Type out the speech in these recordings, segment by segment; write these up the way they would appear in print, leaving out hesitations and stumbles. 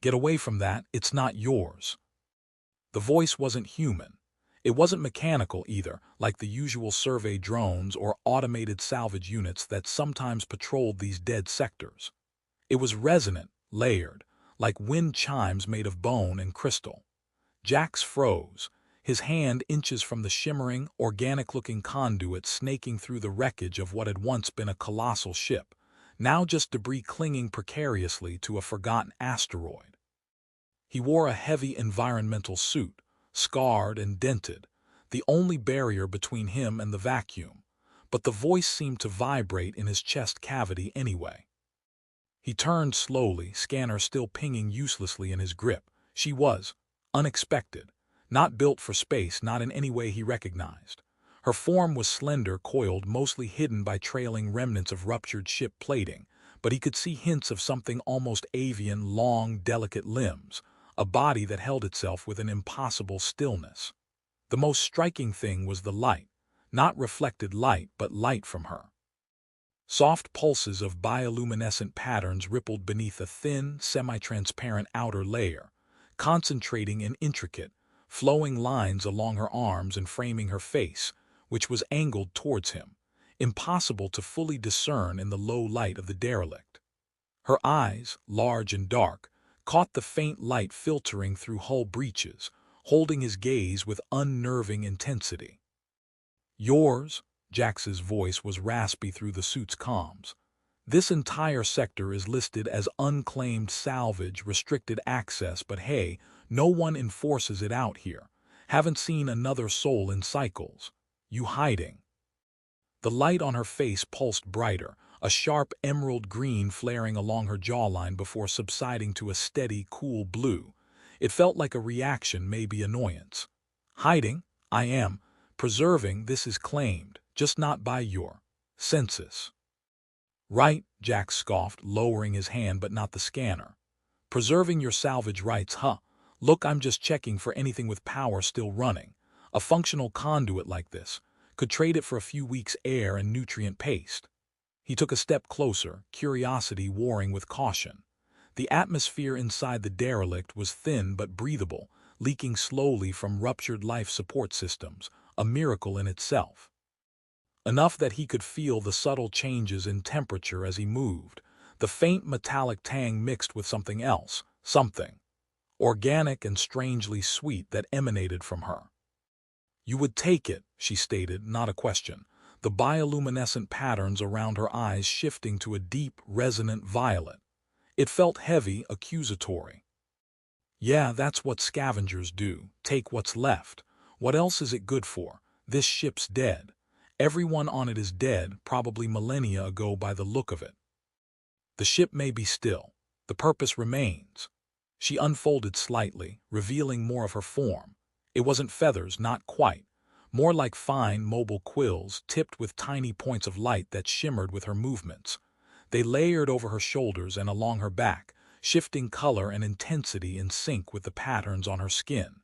Get away from that, it's not yours. The voice wasn't human. It wasn't mechanical either, like the usual survey drones or automated salvage units that sometimes patrolled these dead sectors. It was resonant, layered, like wind chimes made of bone and crystal. Jax froze, his hand inches from the shimmering, organic-looking conduit snaking through the wreckage of what had once been a colossal ship, now just debris clinging precariously to a forgotten asteroid. He wore a heavy environmental suit, scarred and dented, the only barrier between him and the vacuum, but the voice seemed to vibrate in his chest cavity anyway. He turned slowly, scanner still pinging uselessly in his grip. She was unexpected, not built for space, not in any way he recognized. Her form was slender, coiled, mostly hidden by trailing remnants of ruptured ship plating, but he could see hints of something almost avian, long, delicate limbs, a body that held itself with an impossible stillness. The most striking thing was the light, not reflected light, but light from her. Soft pulses of bioluminescent patterns rippled beneath a thin, semi-transparent outer layer, concentrating in intricate, flowing lines along her arms and framing her face, which was angled towards him, impossible to fully discern in the low light of the derelict. Her eyes, large and dark, caught the faint light filtering through hull breaches, holding his gaze with unnerving intensity. "Yours?" Jax's voice was raspy through the suit's comms. "This entire sector is listed as unclaimed salvage, restricted access, but hey, no one enforces it out here. Haven't seen another soul in cycles. You hiding?" The light on her face pulsed brighter, a sharp emerald green flaring along her jawline before subsiding to a steady, cool blue. It felt like a reaction, maybe annoyance. "Hiding? I am. Preserving, this is claimed, just not by your census." "Right," Jax scoffed, lowering his hand but not the scanner. "Preserving your salvage rights, huh? Look, I'm just checking for anything with power still running. A functional conduit like this could trade it for a few weeks' air and nutrient paste." He took a step closer, curiosity warring with caution. The atmosphere inside the derelict was thin but breathable, leaking slowly from ruptured life support systems, a miracle in itself. Enough that he could feel the subtle changes in temperature as he moved, the faint metallic tang mixed with something else, something organic and strangely sweet that emanated from her. "You would take it," she stated, not a question, the bioluminescent patterns around her eyes shifting to a deep, resonant violet. It felt heavy, accusatory. "Yeah, that's what scavengers do, take what's left. What else is it good for? This ship's dead. Everyone on it is dead, probably millennia ago by the look of it. The ship may be still. The purpose remains." She unfolded slightly, revealing more of her form. It wasn't feathers, not quite. More like fine, mobile quills tipped with tiny points of light that shimmered with her movements. They layered over her shoulders and along her back, shifting color and intensity in sync with the patterns on her skin.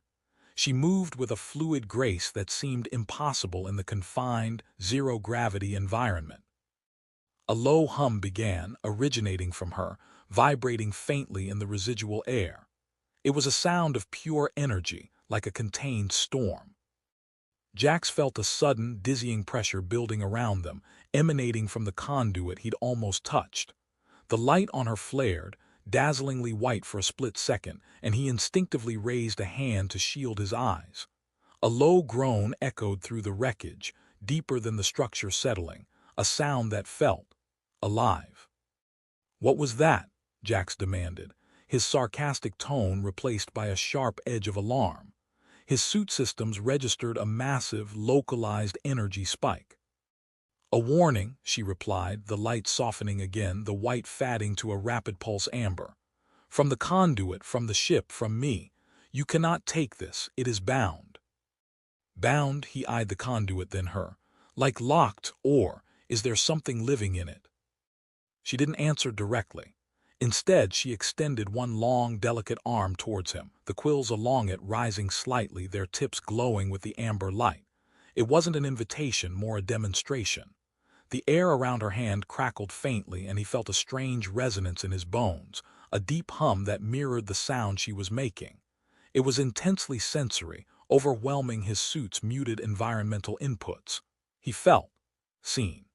She moved with a fluid grace that seemed impossible in the confined, zero-gravity environment. A low hum began, originating from her, vibrating faintly in the residual air. It was a sound of pure energy, like a contained storm. Jax felt a sudden, dizzying pressure building around them, emanating from the conduit he'd almost touched. The light on her flared, dazzlingly white for a split second, and he instinctively raised a hand to shield his eyes. A low groan echoed through the wreckage, deeper than the structure settling, a sound that felt alive. "What was that?" Jax demanded, his sarcastic tone replaced by a sharp edge of alarm. His suit systems registered a massive, localized energy spike. "A warning," she replied, the light softening again, the white fading to a rapid pulse amber. "From the conduit, from the ship, from me. You cannot take this, it is bound." "Bound?" He eyed the conduit, then her. "Like locked, or is there something living in it?" She didn't answer directly. Instead, she extended one long, delicate arm towards him, the quills along it rising slightly, their tips glowing with the amber light. It wasn't an invitation, more a demonstration. The air around her hand crackled faintly, and he felt a strange resonance in his bones, a deep hum that mirrored the sound she was making. It was intensely sensory, overwhelming his suit's muted environmental inputs. He felt seen.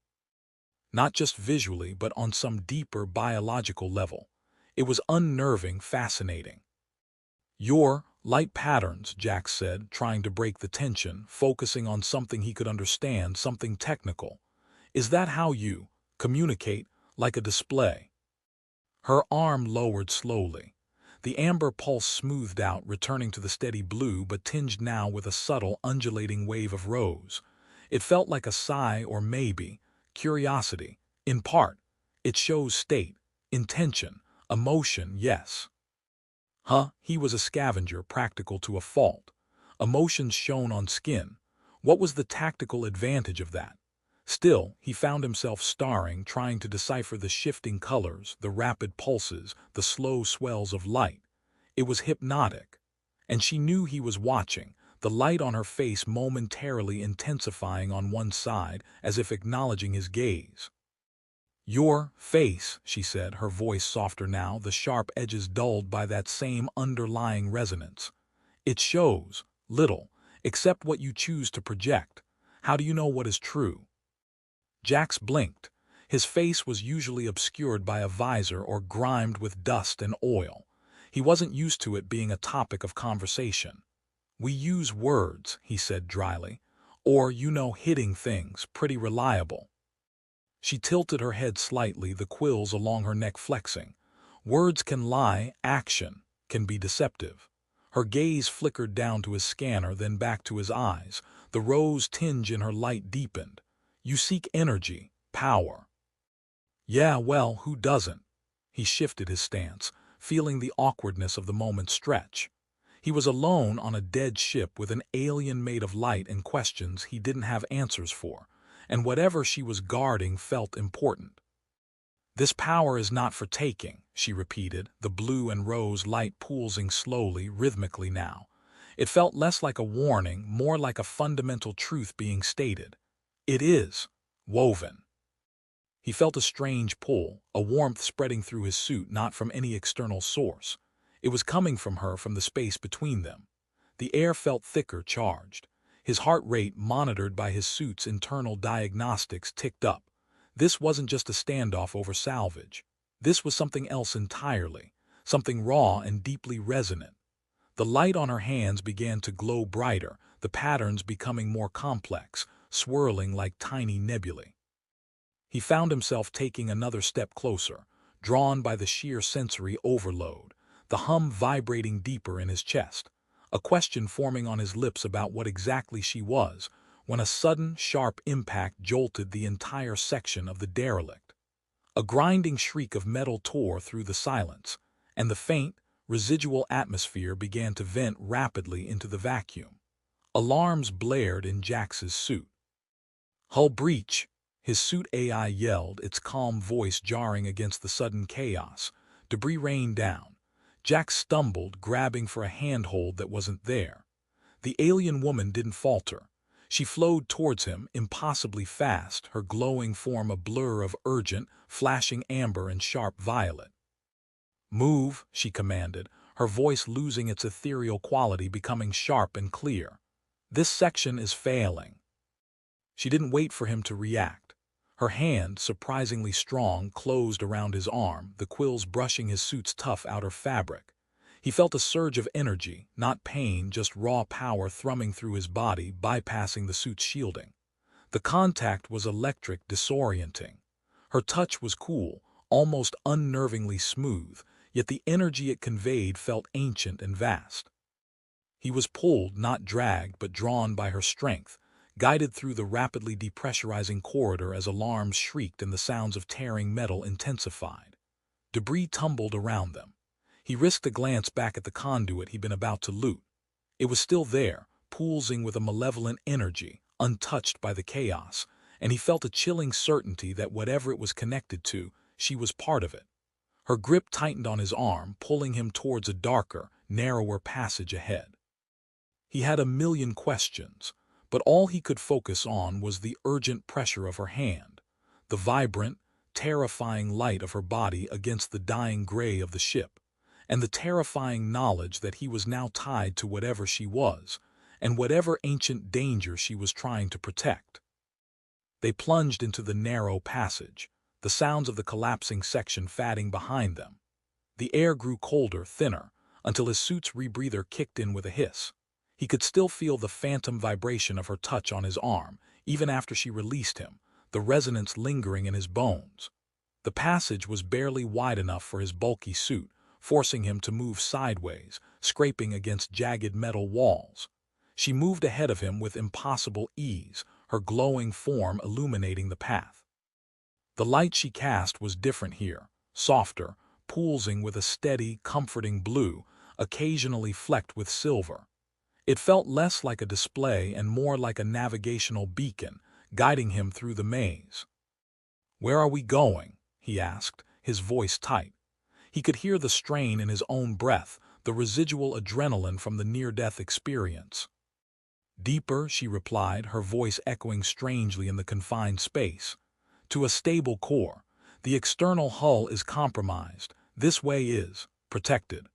Not just visually, but on some deeper biological level. It was unnerving, fascinating. Your light patterns, Jack said, trying to break the tension, focusing on something he could understand, something technical. Is that how you communicate, like a display? Her arm lowered slowly. The amber pulse smoothed out, returning to the steady blue, but tinged now with a subtle, undulating wave of rose. It felt like a sigh or maybe curiosity. In part, it shows state, intention, emotion, yes. He was a scavenger, practical to a fault. Emotions shown on skin. What was the tactical advantage of that? Still, he found himself staring, trying to decipher the shifting colors, the rapid pulses, the slow swells of light. It was hypnotic. And she knew he was watching, the light on her face momentarily intensifying on one side, as if acknowledging his gaze. Your face, she said, her voice softer now, the sharp edges dulled by that same underlying resonance. It shows little, except what you choose to project. How do you know what is true? Jax blinked. His face was usually obscured by a visor or grimed with dust and oil. He wasn't used to it being a topic of conversation. We use words, he said dryly, or, hitting things, pretty reliable. She tilted her head slightly, the quills along her neck flexing. Words can lie, action can be deceptive. Her gaze flickered down to his scanner, then back to his eyes. The rose tinge in her light deepened. You seek energy, power. Yeah, well, who doesn't? He shifted his stance, feeling the awkwardness of the moment stretch. He was alone on a dead ship with an alien made of light and questions he didn't have answers for, and whatever she was guarding felt important. This power is not for taking, she repeated, the blue and rose light pulsing slowly, rhythmically now. It felt less like a warning, more like a fundamental truth being stated. It is woven. He felt a strange pull, a warmth spreading through his suit, not from any external source. It was coming from her, from the space between them. The air felt thicker, charged. His heart rate, monitored by his suit's internal diagnostics, ticked up. This wasn't just a standoff over salvage. This was something else entirely, something raw and deeply resonant. The light on her hands began to glow brighter, the patterns becoming more complex, swirling like tiny nebulae. He found himself taking another step closer, drawn by the sheer sensory overload, the hum vibrating deeper in his chest, a question forming on his lips about what exactly she was, when a sudden, sharp impact jolted the entire section of the derelict. A grinding shriek of metal tore through the silence, and the faint, residual atmosphere began to vent rapidly into the vacuum. Alarms blared in Jax's suit. Hull breach, his suit AI yelled, its calm voice jarring against the sudden chaos. Debris rained down. Jax stumbled, grabbing for a handhold that wasn't there. The alien woman didn't falter. She flowed towards him, impossibly fast, her glowing form a blur of urgent, flashing amber and sharp violet. Move, she commanded, her voice losing its ethereal quality, becoming sharp and clear. This section is failing. She didn't wait for him to react. Her hand, surprisingly strong, closed around his arm, the quills brushing his suit's tough outer fabric. He felt a surge of energy, not pain, just raw power thrumming through his body, bypassing the suit's shielding. The contact was electric, disorienting. Her touch was cool, almost unnervingly smooth, yet the energy it conveyed felt ancient and vast. He was pulled, not dragged, but drawn by her strength, guided through the rapidly depressurizing corridor as alarms shrieked and the sounds of tearing metal intensified. Debris tumbled around them. He risked a glance back at the conduit he'd been about to loot. It was still there, pulsing with a malevolent energy, untouched by the chaos, and he felt a chilling certainty that whatever it was connected to, she was part of it. Her grip tightened on his arm, pulling him towards a darker, narrower passage ahead. He had a million questions, but all he could focus on was the urgent pressure of her hand, the vibrant, terrifying light of her body against the dying gray of the ship, and the terrifying knowledge that he was now tied to whatever she was, and whatever ancient danger she was trying to protect. They plunged into the narrow passage, the sounds of the collapsing section fading behind them. The air grew colder, thinner, until his suit's rebreather kicked in with a hiss. He could still feel the phantom vibration of her touch on his arm, even after she released him, the resonance lingering in his bones. The passage was barely wide enough for his bulky suit, forcing him to move sideways, scraping against jagged metal walls. She moved ahead of him with impossible ease, her glowing form illuminating the path. The light she cast was different here, softer, pulsing with a steady, comforting blue, occasionally flecked with silver. It felt less like a display and more like a navigational beacon, guiding him through the maze. "Where are we going?" he asked, his voice tight. He could hear the strain in his own breath, the residual adrenaline from the near-death experience. "Deeper," she replied, her voice echoing strangely in the confined space. "To a stable core. The external hull is compromised. This way is protected."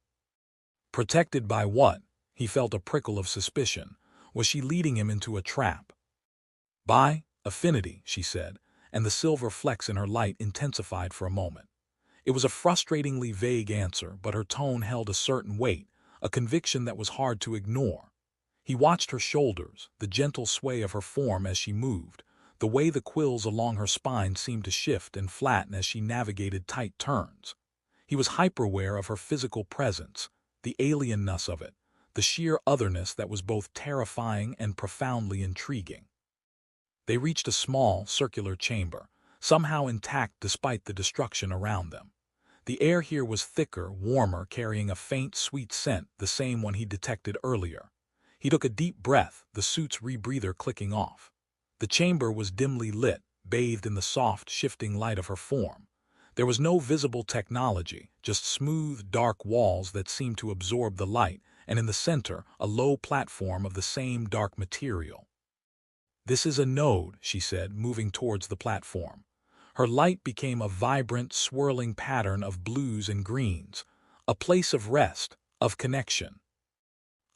Protected by what? He felt a prickle of suspicion. Was she leading him into a trap? "By affinity," she said, and the silver flecks in her light intensified for a moment. It was a frustratingly vague answer, but her tone held a certain weight, a conviction that was hard to ignore. He watched her shoulders, the gentle sway of her form as she moved, the way the quills along her spine seemed to shift and flatten as she navigated tight turns. He was hyper-aware of her physical presence, the alienness of it, the sheer otherness that was both terrifying and profoundly intriguing. They reached a small, circular chamber, somehow intact despite the destruction around them. The air here was thicker, warmer, carrying a faint, sweet scent, the same one he detected earlier. He took a deep breath, the suit's rebreather clicking off. The chamber was dimly lit, bathed in the soft, shifting light of her form. There was no visible technology, just smooth, dark walls that seemed to absorb the light, and in the center, a low platform of the same dark material. "This is a node," she said, moving towards the platform. Her light became a vibrant, swirling pattern of blues and greens, a place of rest, of connection.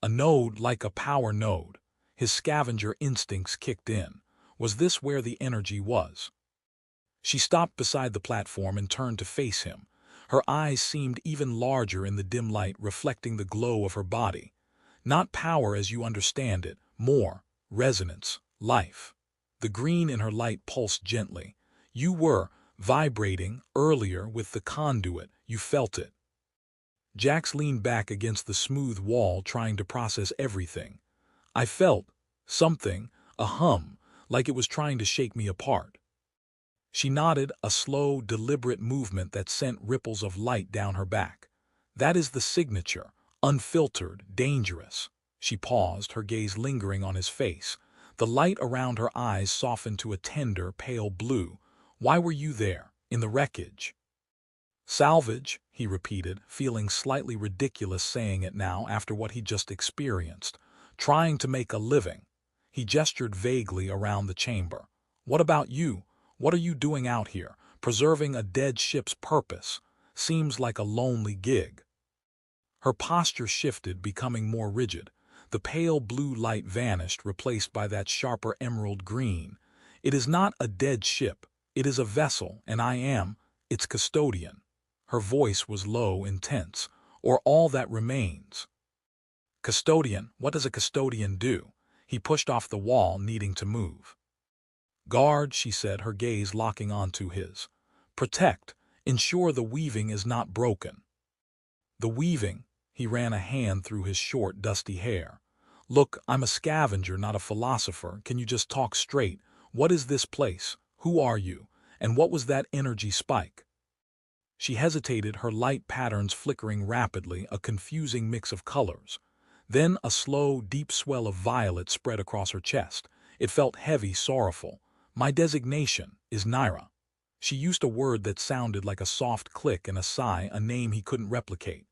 A node like a power node. His scavenger instincts kicked in. Was this where the energy was? She stopped beside the platform and turned to face him. Her eyes seemed even larger in the dim light, reflecting the glow of her body. Not power as you understand it, more resonance, life. The green in her light pulsed gently. You were vibrating earlier with the conduit. You felt it. Jax leaned back against the smooth wall, trying to process everything. "I felt something, a hum, like it was trying to shake me apart." She nodded, a slow, deliberate movement that sent ripples of light down her back. "That is the signature, unfiltered, dangerous." She paused, her gaze lingering on his face. The light around her eyes softened to a tender, pale blue. "Why were you there, in the wreckage?" "Salvage," he repeated, feeling slightly ridiculous saying it now after what he'd just experienced. "Trying to make a living." He gestured vaguely around the chamber. "What about you? What are you doing out here, preserving a dead ship's purpose? Seems like a lonely gig." Her posture shifted, becoming more rigid. The pale blue light vanished, replaced by that sharper emerald green. "It is not a dead ship. It is a vessel, and I am its custodian." Her voice was low, intense. "Or all that remains." "Custodian? What does a custodian do?" He pushed off the wall, needing to move. "Guard," she said, her gaze locking onto his. "Protect. Ensure the weaving is not broken." "The weaving?" He ran a hand through his short, dusty hair. "Look, I'm a scavenger, not a philosopher. Can you just talk straight? What is this place? Who are you? And what was that energy spike?" She hesitated, her light patterns flickering rapidly, a confusing mix of colors. Then a slow, deep swell of violet spread across her chest. It felt heavy, sorrowful. "My designation is Naira." She used a word that sounded like a soft click and a sigh, a name he couldn't replicate.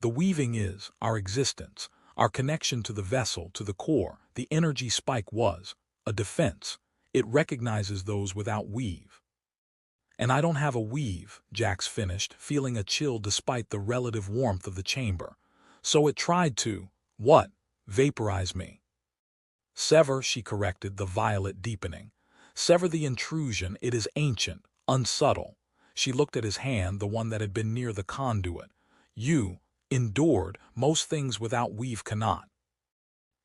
"The weaving is our existence, our connection to the vessel, to the core. The energy spike was a defense. It recognizes those without weave." And I don't have a weave, Jax finished, feeling a chill despite the relative warmth of the chamber. So it tried to, what? Vaporize me. Sever, she corrected, the violet deepening. Sever the intrusion, it is ancient, unsubtle. She looked at his hand, the one that had been near the conduit. You, endured, most things without weave cannot.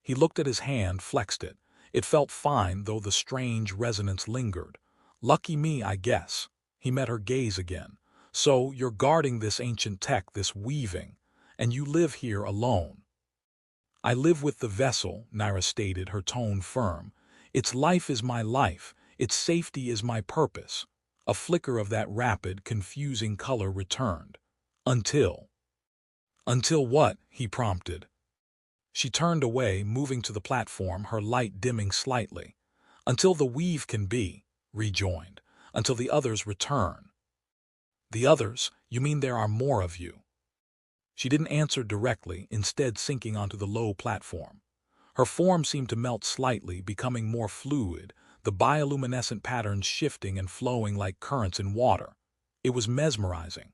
He looked at his hand, flexed it. It felt fine, though the strange resonance lingered. Lucky me, I guess. He met her gaze again. So, you're guarding this ancient tech, this weaving, and you live here alone. I live with the vessel, Naira stated, her tone firm. Its life is my life, its safety is my purpose. A flicker of that rapid, confusing color returned. Until what? He prompted. She turned away, moving to the platform, her light dimming slightly. Until the weave can be, rejoined. Until the others return. The others? You mean there are more of you? She didn't answer directly, instead sinking onto the low platform. Her form seemed to melt slightly, becoming more fluid, the bioluminescent patterns shifting and flowing like currents in water. It was mesmerizing.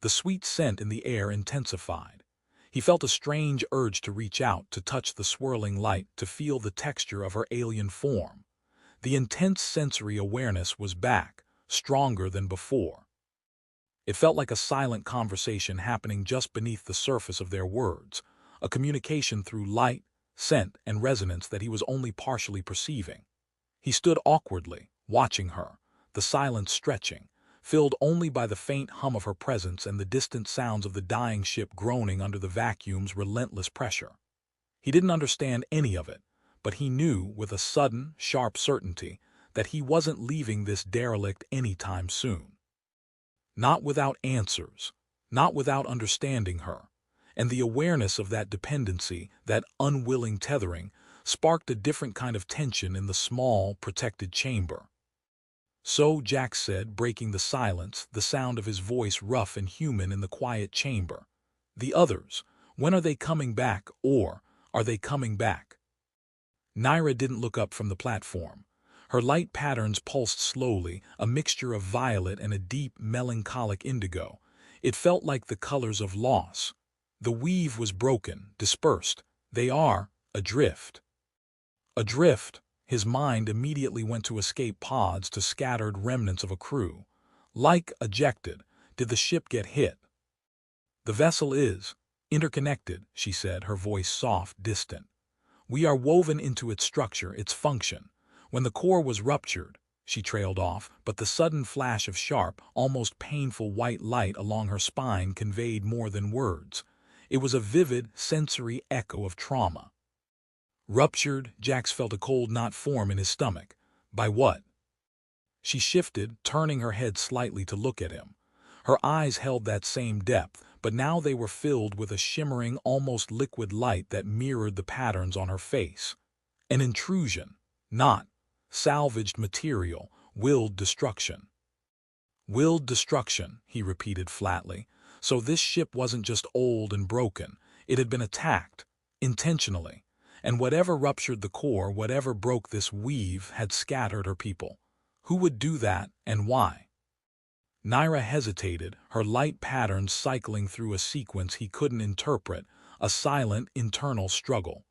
The sweet scent in the air intensified. He felt a strange urge to reach out, to touch the swirling light, to feel the texture of her alien form. The intense sensory awareness was back, stronger than before. It felt like a silent conversation happening just beneath the surface of their words, a communication through light, scent, and resonance that he was only partially perceiving. He stood awkwardly, watching her, the silence stretching, filled only by the faint hum of her presence and the distant sounds of the dying ship groaning under the vacuum's relentless pressure. He didn't understand any of it, but he knew with a sudden, sharp certainty that he wasn't leaving this derelict anytime soon. Not without answers, not without understanding her, and the awareness of that dependency, that unwilling tethering, sparked a different kind of tension in the small, protected chamber. So, Jack said, breaking the silence, the sound of his voice rough and human in the quiet chamber. The others, when are they coming back, or are they coming back? Naira didn't look up from the platform. Her light patterns pulsed slowly, a mixture of violet and a deep, melancholic indigo. It felt like the colors of loss. The weave was broken, dispersed. They are adrift. Adrift. His mind immediately went to escape pods, to scattered remnants of a crew. Like ejected. Did the ship get hit? The vessel is interconnected, she said, her voice soft, distant. We are woven into its structure, its function. When the core was ruptured, she trailed off, but the sudden flash of sharp, almost painful white light along her spine conveyed more than words. It was a vivid, sensory echo of trauma. Ruptured, Jax felt a cold knot form in his stomach. By what? She shifted, turning her head slightly to look at him. Her eyes held that same depth, but now they were filled with a shimmering, almost liquid light that mirrored the patterns on her face. An intrusion, not salvaged material, willed destruction. Willed destruction, he repeated flatly. So this ship wasn't just old and broken. It had been attacked, intentionally. And whatever ruptured the core, whatever broke this weave, had scattered her people. Who would do that, and why? Naira hesitated, her light patterns cycling through a sequence he couldn't interpret, a silent, internal struggle.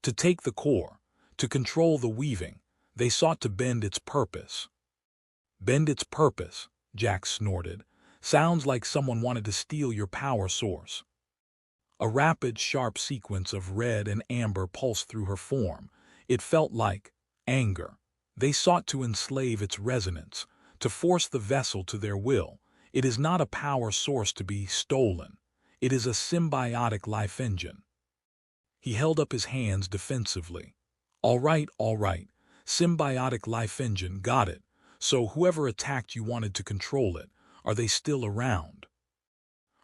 To take the core, to control the weaving, they sought to bend its purpose. Bend its purpose, Jack snorted. Sounds like someone wanted to steal your power source. A rapid, sharp sequence of red and amber pulsed through her form. It felt like anger. They sought to enslave its resonance, to force the vessel to their will. It is not a power source to be stolen. It is a symbiotic life engine. He held up his hands defensively. All right. Symbiotic life engine, got it. So whoever attacked you wanted to control it. Are they still around?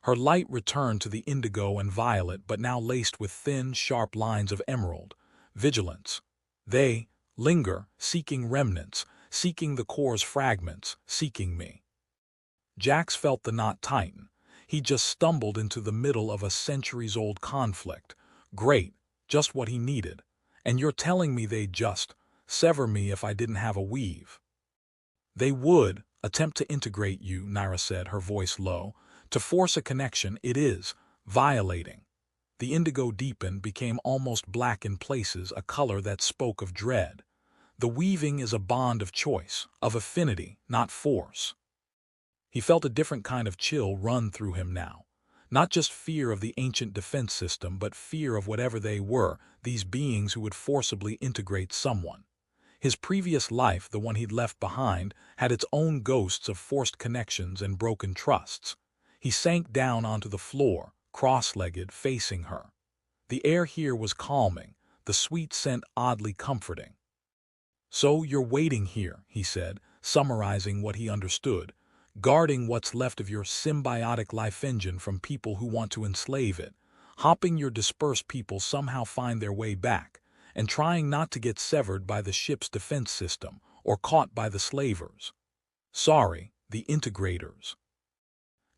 Her light returned to the indigo and violet, but now laced with thin, sharp lines of emerald. Vigilance. They linger, seeking remnants, seeking the core's fragments, seeking me. Jax felt the knot tighten. He just stumbled into the middle of a centuries-old conflict. Great, just what he needed. And you're telling me they'd just sever me if I didn't have a weave? They would, attempt to integrate you, Naira said, her voice low. To force a connection, it is violating. The indigo deepened, became almost black in places, a color that spoke of dread. The weaving is a bond of choice, of affinity, not force. He felt a different kind of chill run through him now. Not just fear of the ancient defense system, but fear of whatever they were, these beings who would forcibly integrate someone. His previous life, the one he'd left behind, had its own ghosts of forced connections and broken trusts. He sank down onto the floor, cross-legged, facing her. The air here was calming, the sweet scent oddly comforting. "So you're waiting here," he said, summarizing what he understood, "guarding what's left of your symbiotic life engine from people who want to enslave it, helping your dispersed people somehow find their way back, and trying not to get severed by the ship's defense system or caught by the slavers. Sorry, the integrators."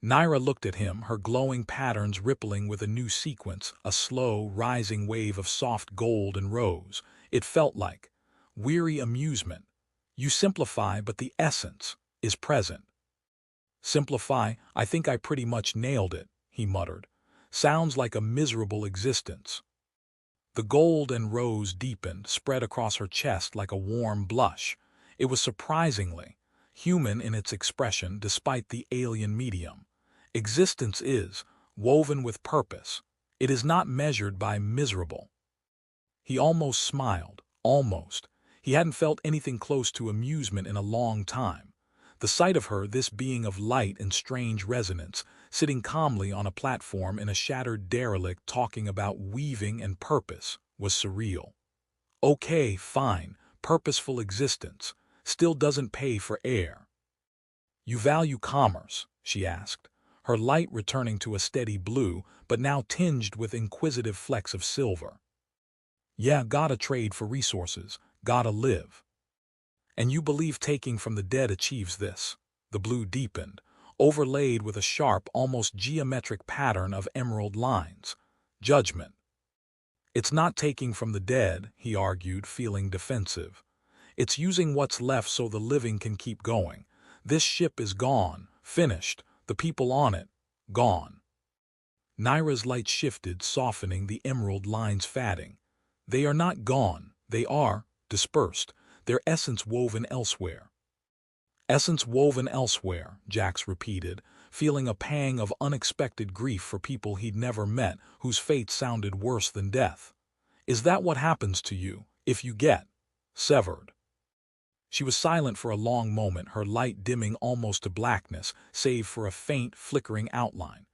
Naira looked at him, her glowing patterns rippling with a new sequence, a slow, rising wave of soft gold and rose. It felt like weary amusement. You simplify, but the essence is present. "Simplify? I think I pretty much nailed it," he muttered. "Sounds like a miserable existence." The gold and rose deepened, spread across her chest like a warm blush. It was surprisingly human in its expression despite the alien medium. Existence is woven with purpose. It is not measured by miserable. He almost smiled, almost. He hadn't felt anything close to amusement in a long time. The sight of her, this being of light and strange resonance, sitting calmly on a platform in a shattered derelict talking about weaving and purpose, was surreal. Okay, fine, purposeful existence, still doesn't pay for air. "You value commerce?" she asked, her light returning to a steady blue, but now tinged with inquisitive flecks of silver. "Yeah, gotta trade for resources, gotta live." "And you believe taking from the dead achieves this?" The blue deepened, overlaid with a sharp, almost geometric pattern of emerald lines. "Judgment." "It's not taking from the dead," he argued, feeling defensive. "It's using what's left so the living can keep going. This ship is gone, finished, the people on it, gone." Naira's light shifted, softening, the emerald lines fading. "They are not gone, they are dispersed, their essence woven elsewhere." "Essence woven elsewhere," Jax repeated, feeling a pang of unexpected grief for people he'd never met whose fate sounded worse than death. "Is that what happens to you, if you get severed?" She was silent for a long moment, her light dimming almost to blackness, save for a faint, flickering outline.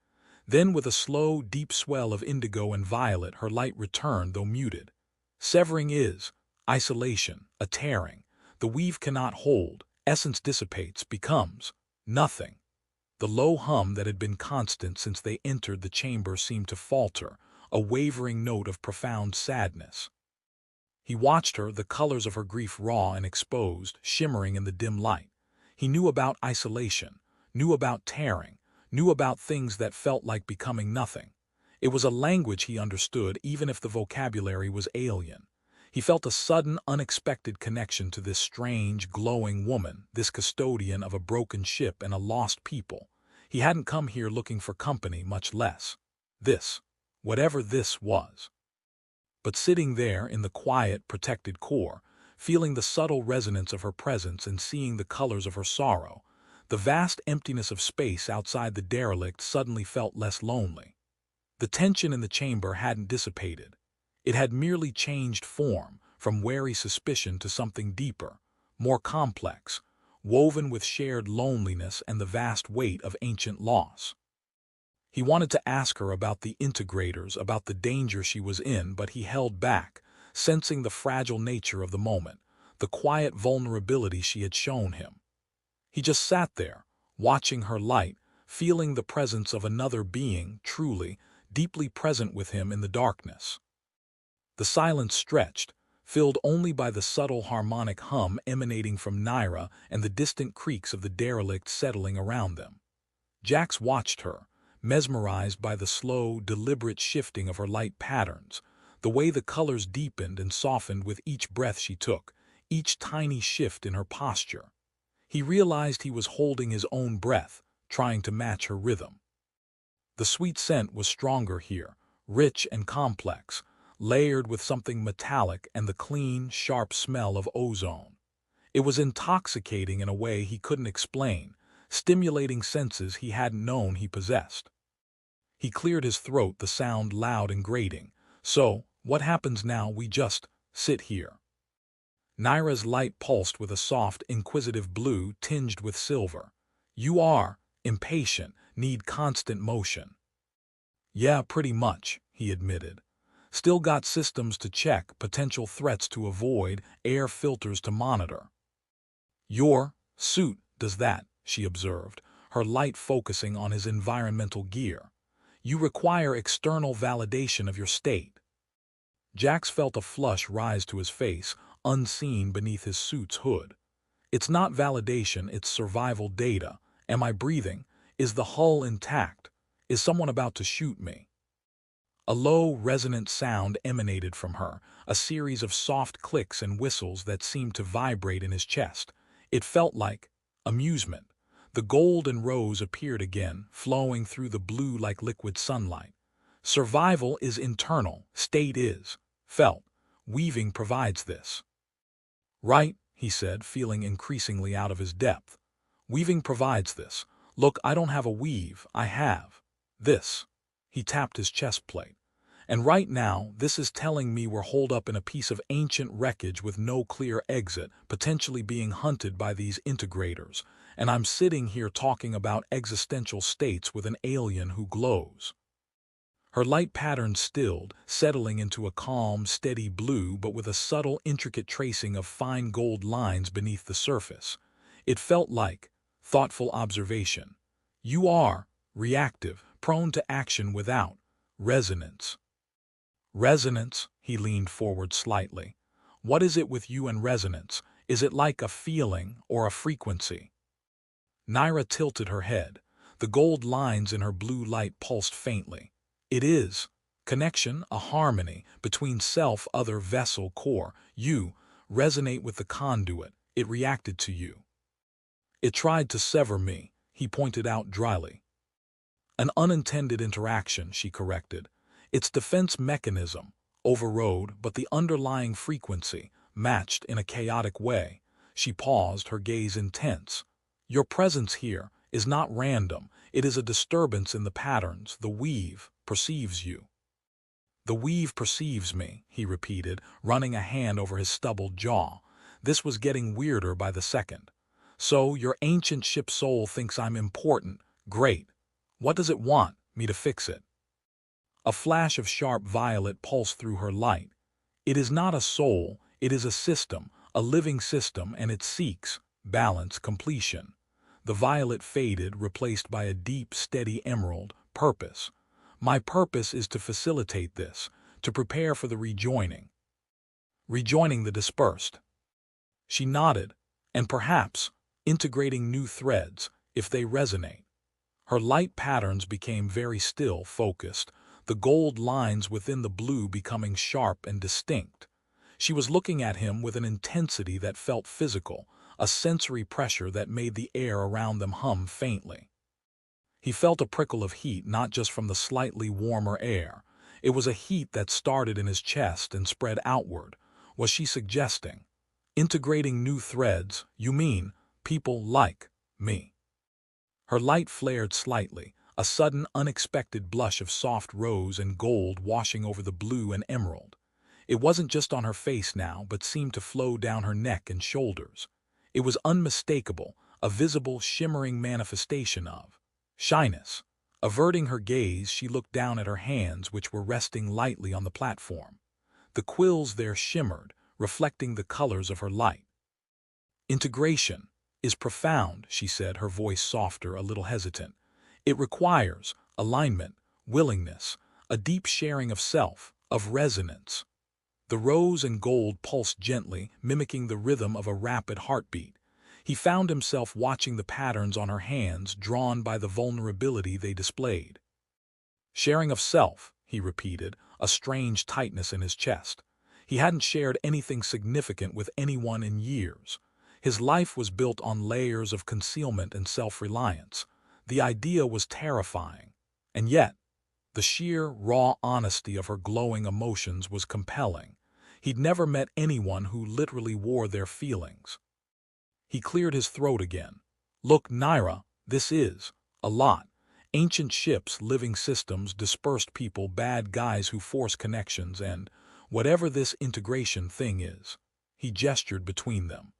Then, with a slow, deep swell of indigo and violet, her light returned, though muted. "Severing is isolation, a tearing. The weave cannot hold, essence dissipates, becomes nothing." The low hum that had been constant since they entered the chamber seemed to falter, a wavering note of profound sadness. He watched her, the colors of her grief raw and exposed, shimmering in the dim light. He knew about isolation, knew about tearing, knew about things that felt like becoming nothing. It was a language he understood, even if the vocabulary was alien. He felt a sudden, unexpected connection to this strange, glowing woman, this custodian of a broken ship and a lost people. He hadn't come here looking for company, much less this, whatever this was. But sitting there in the quiet, protected core, feeling the subtle resonance of her presence and seeing the colors of her sorrow, the vast emptiness of space outside the derelict suddenly felt less lonely. The tension in the chamber hadn't dissipated. It had merely changed form, from wary suspicion to something deeper, more complex, woven with shared loneliness and the vast weight of ancient loss. He wanted to ask her about the integrators, about the danger she was in, but he held back, sensing the fragile nature of the moment, the quiet vulnerability she had shown him. He just sat there, watching her light, feeling the presence of another being, truly, deeply present with him in the darkness. The silence stretched, filled only by the subtle harmonic hum emanating from Naira and the distant creaks of the derelict settling around them. Jax watched her, mesmerized by the slow, deliberate shifting of her light patterns, the way the colors deepened and softened with each breath she took, each tiny shift in her posture. He realized he was holding his own breath, trying to match her rhythm. The sweet scent was stronger here, rich and complex, layered with something metallic and the clean, sharp smell of ozone. It was intoxicating in a way he couldn't explain, stimulating senses he hadn't known he possessed. He cleared his throat, the sound loud and grating. So, what happens now? We just sit here. Naira's light pulsed with a soft, inquisitive blue tinged with silver. You are impatient, need constant motion. Yeah, pretty much, he admitted. Still got systems to check, potential threats to avoid, air filters to monitor. Your suit does that, she observed, her light focusing on his environmental gear. You require external validation of your state. Jax felt a flush rise to his face, unseen beneath his suit's hood. It's not validation, it's survival data. Am I breathing? Is the hull intact? Is someone about to shoot me? A low, resonant sound emanated from her, a series of soft clicks and whistles that seemed to vibrate in his chest. It felt like amusement. The gold and rose appeared again, flowing through the blue like liquid sunlight. Survival is internal, state is felt. Weaving provides this. Right, he said, feeling increasingly out of his depth. Weaving provides this. Look, I don't have a weave, I have this. He tapped his chest plate. And right now, this is telling me we're holed up in a piece of ancient wreckage with no clear exit, potentially being hunted by these integrators. And I'm sitting here talking about existential states with an alien who glows. Her light pattern stilled, settling into a calm, steady blue but with a subtle, intricate tracing of fine gold lines beneath the surface. It felt like thoughtful observation. You are reactive, prone to action without resonance. Resonance, he leaned forward slightly. What is it with you and resonance? Is it like a feeling or a frequency? Naira tilted her head. The gold lines in her blue light pulsed faintly. It is connection, a harmony between self, other, vessel, core. You resonate with the conduit. It reacted to you. It tried to sever me, he pointed out dryly. An unintended interaction, she corrected. Its defense mechanism overrode, but the underlying frequency matched in a chaotic way. She paused, her gaze intense. Your presence here is not random. It is a disturbance in the patterns. The weave perceives you. The weave perceives me, he repeated, running a hand over his stubbled jaw. This was getting weirder by the second. So your ancient ship soul thinks I'm important. Great. What does it want? Me to fix it? A flash of sharp violet pulsed through her light. It is not a soul, it is a system, a living system, and it seeks balance, completion. The violet faded, replaced by a deep, steady emerald. Purpose. My purpose is to facilitate this, to prepare for the rejoining. Rejoining the dispersed. She nodded, and perhaps integrating new threads, if they resonate. Her light patterns became very still, focused, the gold lines within the blue becoming sharp and distinct. She was looking at him with an intensity that felt physical, a sensory pressure that made the air around them hum faintly. He felt a prickle of heat, not just from the slightly warmer air. It was a heat that started in his chest and spread outward. Was she suggesting? Integrating new threads, you mean, people like me? Her light flared slightly, a sudden, unexpected blush of soft rose and gold washing over the blue and emerald. It wasn't just on her face now, but seemed to flow down her neck and shoulders. It was unmistakable, a visible, shimmering manifestation of shyness. Averting her gaze, she looked down at her hands, which were resting lightly on the platform. The quills there shimmered, reflecting the colors of her light. Integration is profound, she said, her voice softer, a little hesitant. It requires alignment, willingness, a deep sharing of self, of resonance. The rose and gold pulsed gently, mimicking the rhythm of a rapid heartbeat. He found himself watching the patterns on her hands, drawn by the vulnerability they displayed. Sharing of self, he repeated, a strange tightness in his chest. He hadn't shared anything significant with anyone in years. His life was built on layers of concealment and self-reliance. The idea was terrifying. And yet, the sheer, raw honesty of her glowing emotions was compelling. He'd never met anyone who literally wore their feelings. He cleared his throat again. Look, Naira, this is a lot. Ancient ships, living systems, dispersed people, bad guys who force connections, and whatever this integration thing is. He gestured between them.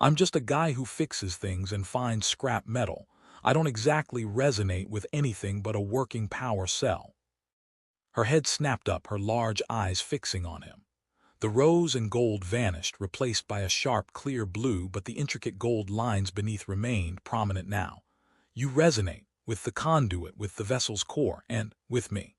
I'm just a guy who fixes things and finds scrap metal. I don't exactly resonate with anything but a working power cell. Her head snapped up, her large eyes fixing on him. The rose and gold vanished, replaced by a sharp, clear blue, but the intricate gold lines beneath remained prominent now. You resonate with the conduit, with the vessel's core, and with me.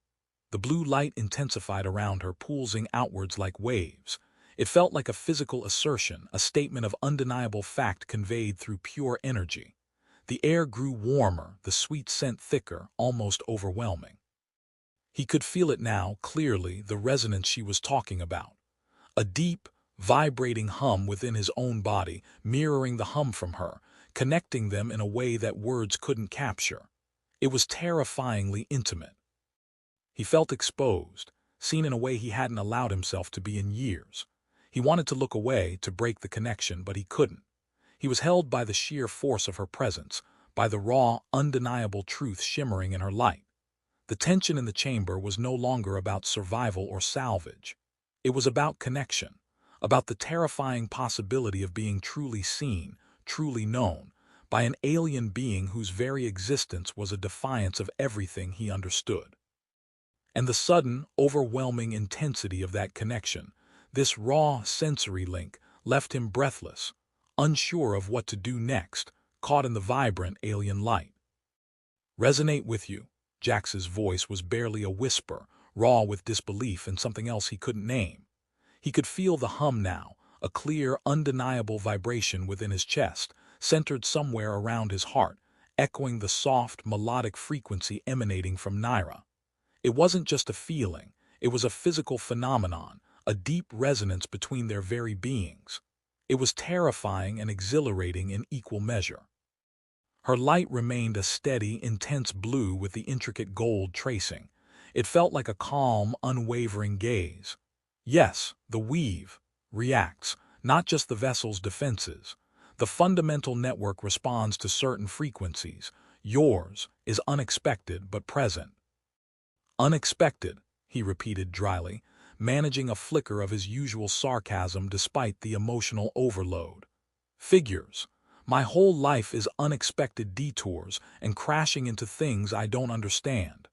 The blue light intensified around her, pulsing outwards like waves. It felt like a physical assertion, a statement of undeniable fact conveyed through pure energy. The air grew warmer, the sweet scent thicker, almost overwhelming. He could feel it now, clearly, the resonance she was talking about. A deep, vibrating hum within his own body, mirroring the hum from her, connecting them in a way that words couldn't capture. It was terrifyingly intimate. He felt exposed, seen in a way he hadn't allowed himself to be in years. He wanted to look away, to break the connection, but he couldn't. He was held by the sheer force of her presence, by the raw, undeniable truth shimmering in her light. The tension in the chamber was no longer about survival or salvage. It was about connection, about the terrifying possibility of being truly seen, truly known, by an alien being whose very existence was a defiance of everything he understood. And the sudden, overwhelming intensity of that connection, this raw sensory link, left him breathless, unsure of what to do next, caught in the vibrant alien light. Resonate with you. Jax's voice was barely a whisper, raw with disbelief and something else he couldn't name. He could feel the hum now, a clear, undeniable vibration within his chest, centered somewhere around his heart, echoing the soft, melodic frequency emanating from Naira. It wasn't just a feeling, it was a physical phenomenon, a deep resonance between their very beings. It was terrifying and exhilarating in equal measure. Her light remained a steady, intense blue with the intricate gold tracing. It felt like a calm, unwavering gaze. Yes, the weave reacts, not just the vessel's defenses. The fundamental network responds to certain frequencies. Yours is unexpected but present. Unexpected, he repeated dryly, managing a flicker of his usual sarcasm despite the emotional overload. Figures. My whole life is unexpected detours and crashing into things I don't understand.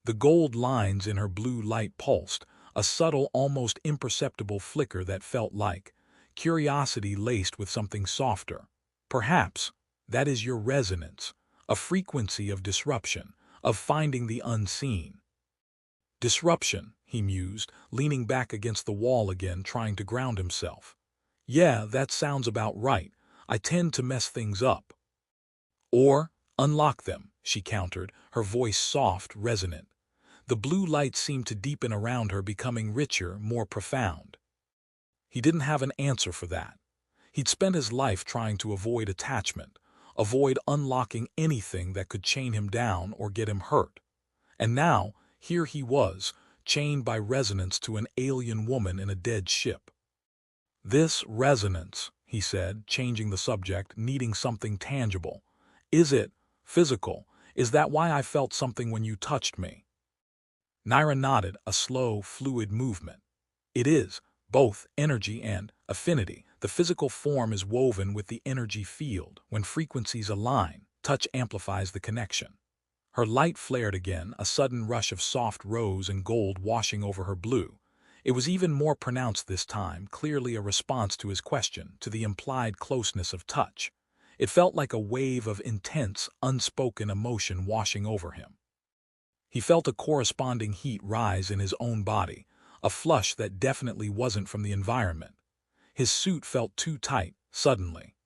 The gold lines in her blue light pulsed, a subtle, almost imperceptible flicker that felt like curiosity laced with something softer. Perhaps that is your resonance, a frequency of disruption, of finding the unseen. Disruption, he mused, leaning back against the wall again, trying to ground himself. Yeah, that sounds about right. I tend to mess things up. Or unlock them, she countered, her voice soft, resonant. The blue light seemed to deepen around her, becoming richer, more profound. He didn't have an answer for that. He'd spent his life trying to avoid attachment, avoid unlocking anything that could chain him down or get him hurt. And now, here he was, chained by resonance to an alien woman in a dead ship. This resonance, he said, changing the subject, needing something tangible. Is it physical? Is that why I felt something when you touched me? Naira nodded, a slow, fluid movement. It is both energy and affinity. The physical form is woven with the energy field. When frequencies align, touch amplifies the connection. Her light flared again, a sudden rush of soft rose and gold washing over her blue. It was even more pronounced this time, clearly a response to his question, to the implied closeness of touch. It felt like a wave of intense, unspoken emotion washing over him. He felt a corresponding heat rise in his own body, a flush that definitely wasn't from the environment. His suit felt too tight, suddenly.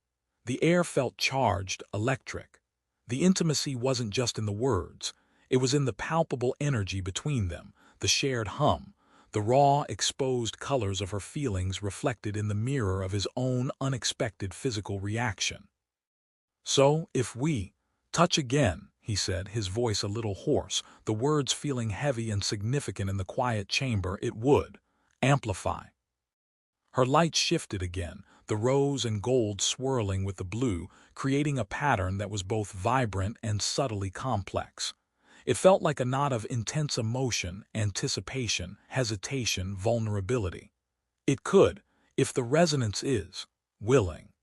The air felt charged, electric. The intimacy wasn't just in the words. It was in the palpable energy between them, the shared hum, the raw, exposed colors of her feelings reflected in the mirror of his own unexpected physical reaction. "So, if we touch again," he said, his voice a little hoarse, the words feeling heavy and significant in the quiet chamber, "it would amplify." Her light shifted again, the rose and gold swirling with the blue, creating a pattern that was both vibrant and subtly complex. It felt like a knot of intense emotion, anticipation, hesitation, vulnerability. It could, if the resonance is willing.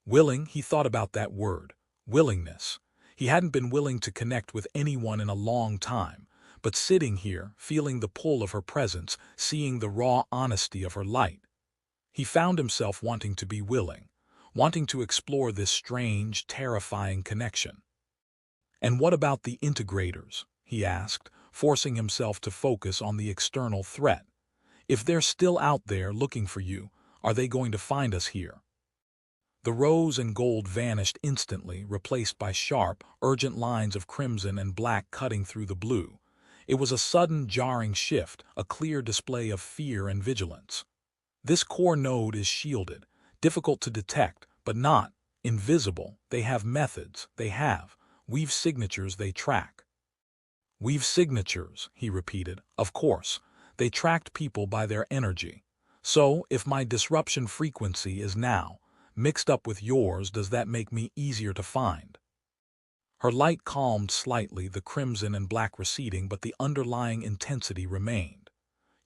Willing, he thought about that word, willingness. He hadn't been willing to connect with anyone in a long time, but sitting here, feeling the pull of her presence, seeing the raw honesty of her light, he found himself wanting to be willing, wanting to explore this strange, terrifying connection. "And what about the integrators?" he asked, forcing himself to focus on the external threat. "If they're still out there looking for you, are they going to find us here?" The rose and gold vanished instantly, replaced by sharp, urgent lines of crimson and black cutting through the blue. It was a sudden, jarring shift, a clear display of fear and vigilance. "This core node is shielded, difficult to detect, but not invisible. They have methods, weave signatures they track." "Weave signatures," he repeated. "Of course, they tracked people by their energy. So, if my disruption frequency is now mixed up with yours, does that make me easier to find?" Her light calmed slightly, the crimson and black receding, but the underlying intensity remained.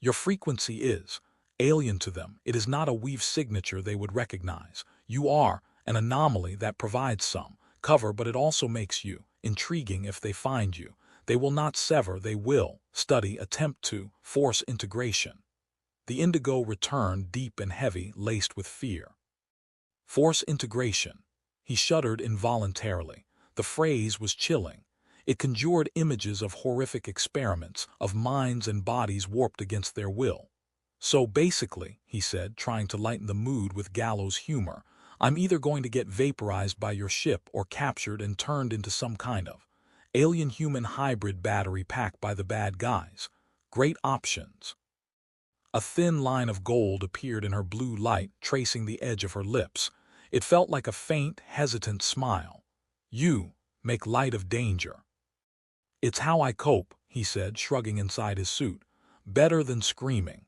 "Your frequency is alien to them. It is not a weave signature they would recognize. You are an anomaly that provides some cover, but it also makes you intriguing. If they find you, they will not sever, they will study, attempt to force integration." The indigo returned, deep and heavy, laced with fear. Force integration. He shuddered involuntarily. The phrase was chilling. It conjured images of horrific experiments, of minds and bodies warped against their will. "So basically," he said, trying to lighten the mood with gallows humor, "I'm either going to get vaporized by your ship or captured and turned into some kind of alien-human hybrid battery pack by the bad guys. Great options." A thin line of gold appeared in her blue light, tracing the edge of her lips. It felt like a faint, hesitant smile. "You make light of danger." "It's how I cope," he said, shrugging inside his suit. "Better than screaming."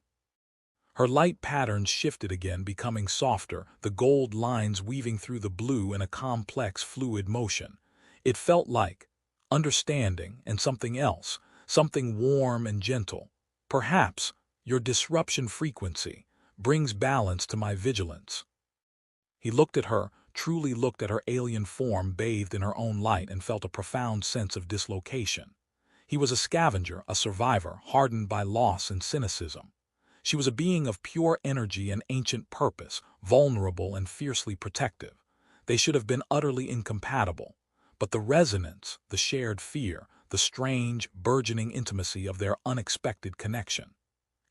Her light patterns shifted again, becoming softer, the gold lines weaving through the blue in a complex, fluid motion. It felt like understanding and something else, something warm and gentle. "Perhaps your disruption frequency brings balance to my vigilance." He looked at her, truly looked at her alien form bathed in her own light, and felt a profound sense of dislocation. He was a scavenger, a survivor, hardened by loss and cynicism. She was a being of pure energy and ancient purpose, vulnerable and fiercely protective. They should have been utterly incompatible. But the resonance, the shared fear, the strange, burgeoning intimacy of their unexpected connection.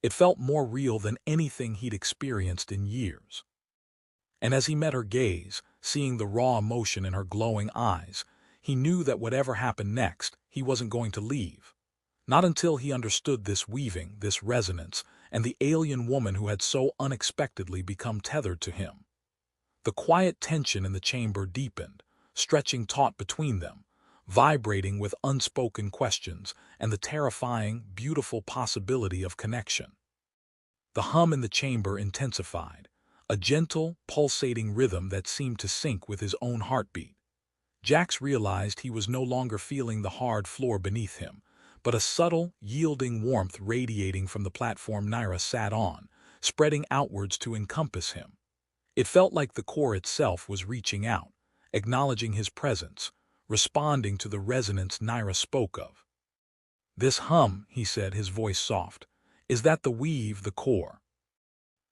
It felt more real than anything he'd experienced in years. And as he met her gaze, seeing the raw emotion in her glowing eyes, he knew that whatever happened next, he wasn't going to leave. Not until he understood this weaving, this resonance, and the alien woman who had so unexpectedly become tethered to him. The quiet tension in the chamber deepened, stretching taut between them, vibrating with unspoken questions and the terrifying, beautiful possibility of connection. The hum in the chamber intensified, a gentle, pulsating rhythm that seemed to sync with his own heartbeat. Jax realized he was no longer feeling the hard floor beneath him, but a subtle, yielding warmth radiating from the platform Naira sat on, spreading outwards to encompass him. It felt like the core itself was reaching out, acknowledging his presence, responding to the resonance Naira spoke of. "This hum," he said, his voice soft, "is that the weave, the core?"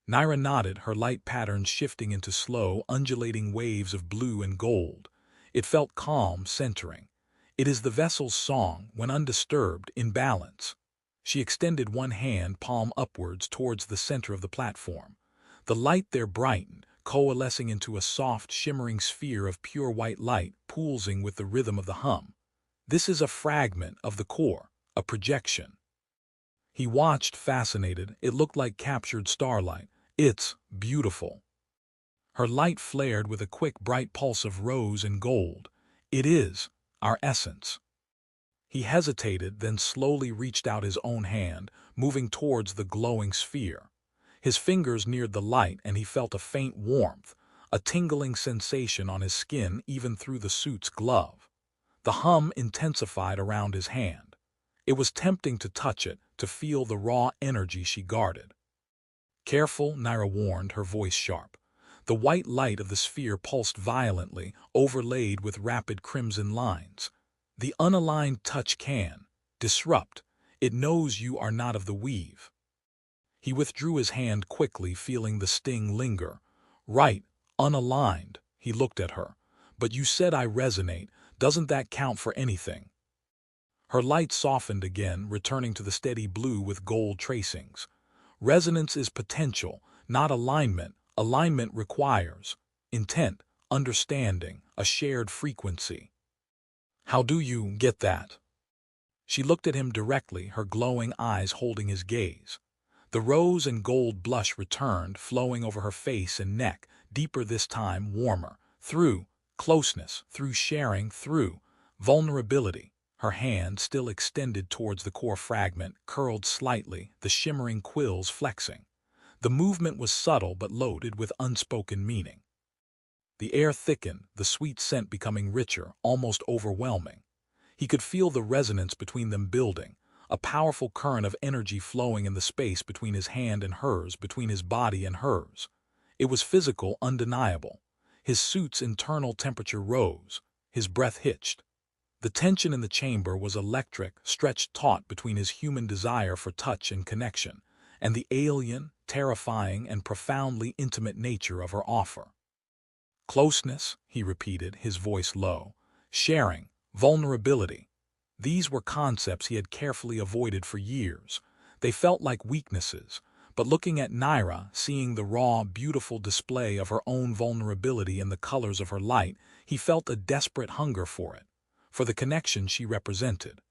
Naira nodded, her light patterns shifting into slow, undulating waves of blue and gold. It felt calm, centering. "It is the vessel's song, when undisturbed, in balance." She extended one hand, palm upwards, towards the center of the platform. The light there brightened, coalescing into a soft, shimmering sphere of pure white light, pulsing with the rhythm of the hum. "This is a fragment of the core, a projection." He watched, fascinated. It looked like captured starlight. It's beautiful. Her light flared with a quick, bright pulse of rose and gold. It is our essence. He hesitated, then slowly reached out his own hand, moving towards the glowing sphere. His fingers neared the light, and he felt a faint warmth, a tingling sensation on his skin even through the suit's glove. The hum intensified around his hand. It was tempting to touch it, to feel the raw energy she guarded. "Careful," Naira warned, her voice sharp. The white light of the sphere pulsed violently, overlaid with rapid crimson lines. "The unaligned touch can disrupt. It knows you are not of the weave." He withdrew his hand quickly, feeling the sting linger. "Right, unaligned," he looked at her. "But you said I resonate. Doesn't that count for anything?" Her light softened again, returning to the steady blue with gold tracings. "Resonance is potential, not alignment. Alignment requires intent, understanding, a shared frequency." "How do you get that?" She looked at him directly, her glowing eyes holding his gaze. The rose and gold blush returned, flowing over her face and neck, deeper this time, warmer. "Through closeness, through sharing, through vulnerability." Her hand, still extended towards the core fragment, curled slightly, the shimmering quills flexing. The movement was subtle but loaded with unspoken meaning. The air thickened, the sweet scent becoming richer, almost overwhelming. He could feel the resonance between them building, a powerful current of energy flowing in the space between his hand and hers, between his body and hers. It was physical, undeniable. His suit's internal temperature rose, his breath hitched. The tension in the chamber was electric, stretched taut between his human desire for touch and connection, and the alien, terrifying, and profoundly intimate nature of her offer. "Closeness," he repeated, his voice low. "Sharing, vulnerability." These were concepts he had carefully avoided for years. They felt like weaknesses, but looking at Naira, seeing the raw, beautiful display of her own vulnerability in the colors of her light, he felt a desperate hunger for it, for the connection she represented.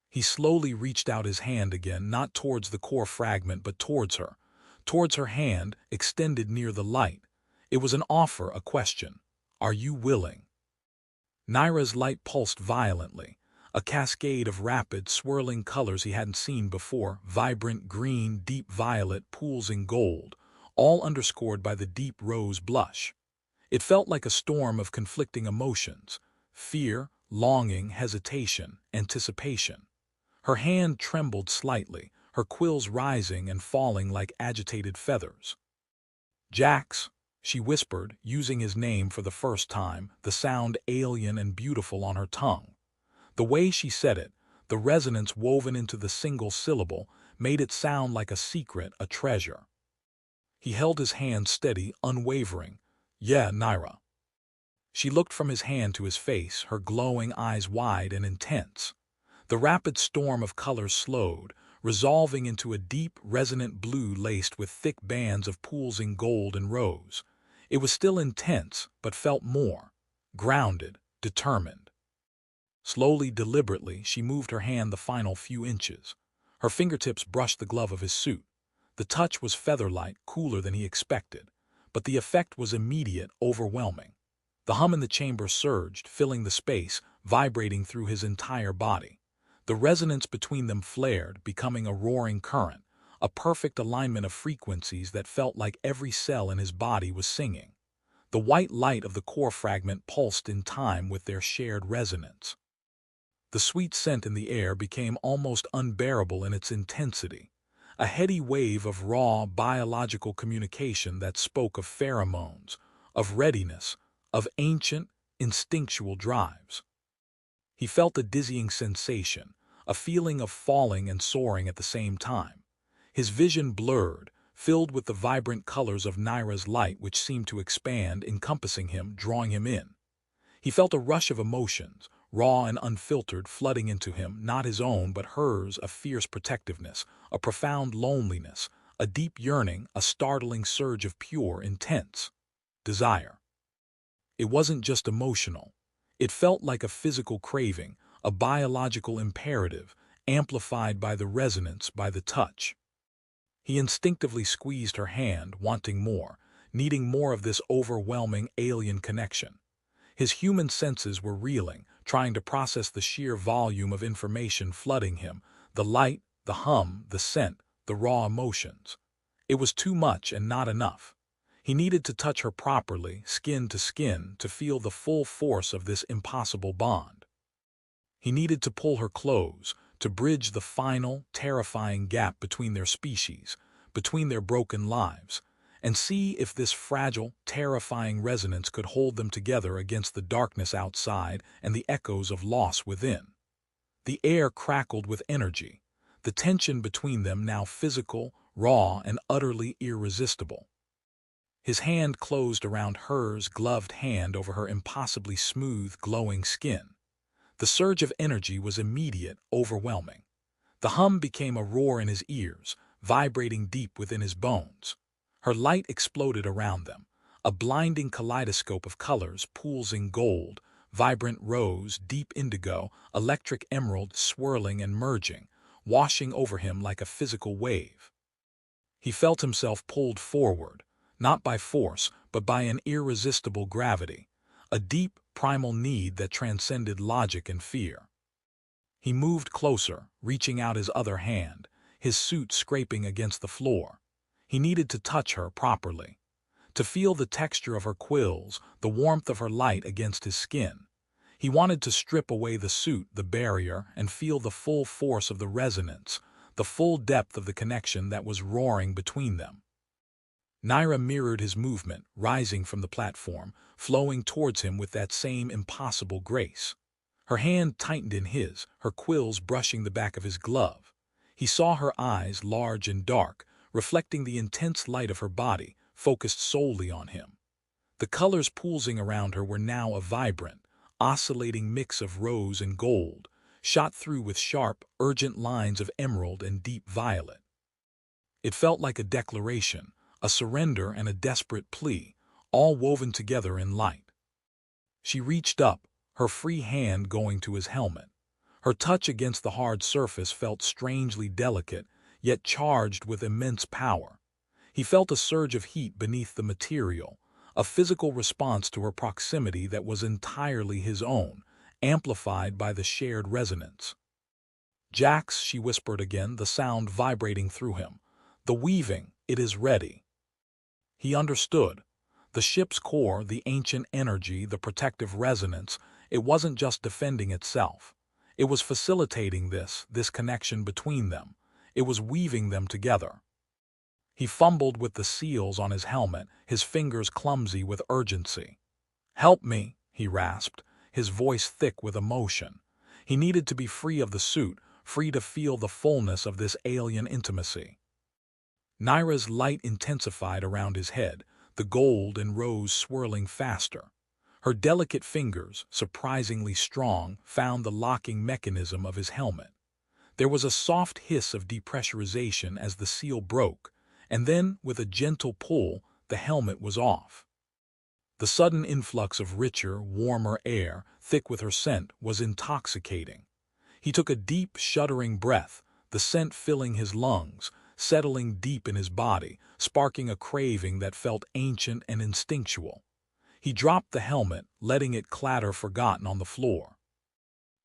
He slowly reached out his hand again, not towards the core fragment, but towards her hand, extended near the light. It was an offer, a question. "Are you willing?" Naira's light pulsed violently, a cascade of rapid, swirling colors he hadn't seen before, vibrant green, deep violet, pools in gold, all underscored by the deep rose blush. It felt like a storm of conflicting emotions: fear, longing, hesitation, anticipation. Her hand trembled slightly, her quills rising and falling like agitated feathers. "Jax," she whispered, using his name for the first time, the sound alien and beautiful on her tongue. The way she said it, the resonance woven into the single syllable, made it sound like a secret, a treasure. He held his hand steady, unwavering. "Yeah, Naira." She looked from his hand to his face, her glowing eyes wide and intense. The rapid storm of colors slowed, resolving into a deep, resonant blue laced with thick bands of pools in gold and rose. It was still intense, but felt more grounded, determined. Slowly, deliberately, she moved her hand the final few inches. Her fingertips brushed the glove of his suit. The touch was feather-light, cooler than he expected, but the effect was immediate, overwhelming. The hum in the chamber surged, filling the space, vibrating through his entire body. The resonance between them flared, becoming a roaring current, a perfect alignment of frequencies that felt like every cell in his body was singing. The white light of the core fragment pulsed in time with their shared resonance. The sweet scent in the air became almost unbearable in its intensity, a heady wave of raw, biological communication that spoke of pheromones, of readiness, of ancient, instinctual drives. He felt a dizzying sensation, a feeling of falling and soaring at the same time. His vision blurred, filled with the vibrant colors of Naira's light, which seemed to expand, encompassing him, drawing him in. He felt a rush of emotions, raw and unfiltered, flooding into him, not his own but hers, a fierce protectiveness, a profound loneliness, a deep yearning, a startling surge of pure, intense desire. It wasn't just emotional. It felt like a physical craving, a biological imperative, amplified by the resonance, by the touch. He instinctively squeezed her hand, wanting more, needing more of this overwhelming alien connection. His human senses were reeling, trying to process the sheer volume of information flooding him, the light, the hum, the scent, the raw emotions. It was too much and not enough. He needed to touch her properly, skin to skin, to feel the full force of this impossible bond. He needed to pull her close, to bridge the final, terrifying gap between their species, between their broken lives, and see if this fragile, terrifying resonance could hold them together against the darkness outside and the echoes of loss within. The air crackled with energy, the tension between them now physical, raw, and utterly irresistible. His hand closed around hers, gloved hand over her impossibly smooth, glowing skin. The surge of energy was immediate, overwhelming. The hum became a roar in his ears, vibrating deep within his bones. Her light exploded around them, a blinding kaleidoscope of colors, pools in gold, vibrant rose, deep indigo, electric emerald, swirling and merging, washing over him like a physical wave. He felt himself pulled forward, not by force, but by an irresistible gravity, a deep, primal need that transcended logic and fear. He moved closer, reaching out his other hand, his suit scraping against the floor. He needed to touch her properly, to feel the texture of her quills, the warmth of her light against his skin. He wanted to strip away the suit, the barrier, and feel the full force of the resonance, the full depth of the connection that was roaring between them. Naira mirrored his movement, rising from the platform, flowing towards him with that same impossible grace. Her hand tightened in his, her quills brushing the back of his glove. He saw her eyes, large and dark, reflecting the intense light of her body, focused solely on him. The colors pulsing around her were now a vibrant, oscillating mix of rose and gold, shot through with sharp, urgent lines of emerald and deep violet. It felt like a declaration, a surrender and a desperate plea, all woven together in light. She reached up, her free hand going to his helmet. Her touch against the hard surface felt strangely delicate, yet charged with immense power. He felt a surge of heat beneath the material, a physical response to her proximity that was entirely his own, amplified by the shared resonance. "Jax," she whispered again, the sound vibrating through him. "The weaving, it is ready." He understood. The ship's core, the ancient energy, the protective resonance, it wasn't just defending itself. It was facilitating this connection between them. It was weaving them together. He fumbled with the seals on his helmet, his fingers clumsy with urgency. "Help me," he rasped, his voice thick with emotion. He needed to be free of the suit, free to feel the fullness of this alien intimacy. Naira's light intensified around his head, the gold and rose swirling faster. Her delicate fingers, surprisingly strong, found the locking mechanism of his helmet. There was a soft hiss of depressurization as the seal broke, and then, with a gentle pull, the helmet was off. The sudden influx of richer, warmer air, thick with her scent, was intoxicating. He took a deep, shuddering breath, the scent filling his lungs, settling deep in his body, sparking a craving that felt ancient and instinctual. He dropped the helmet, letting it clatter forgotten on the floor.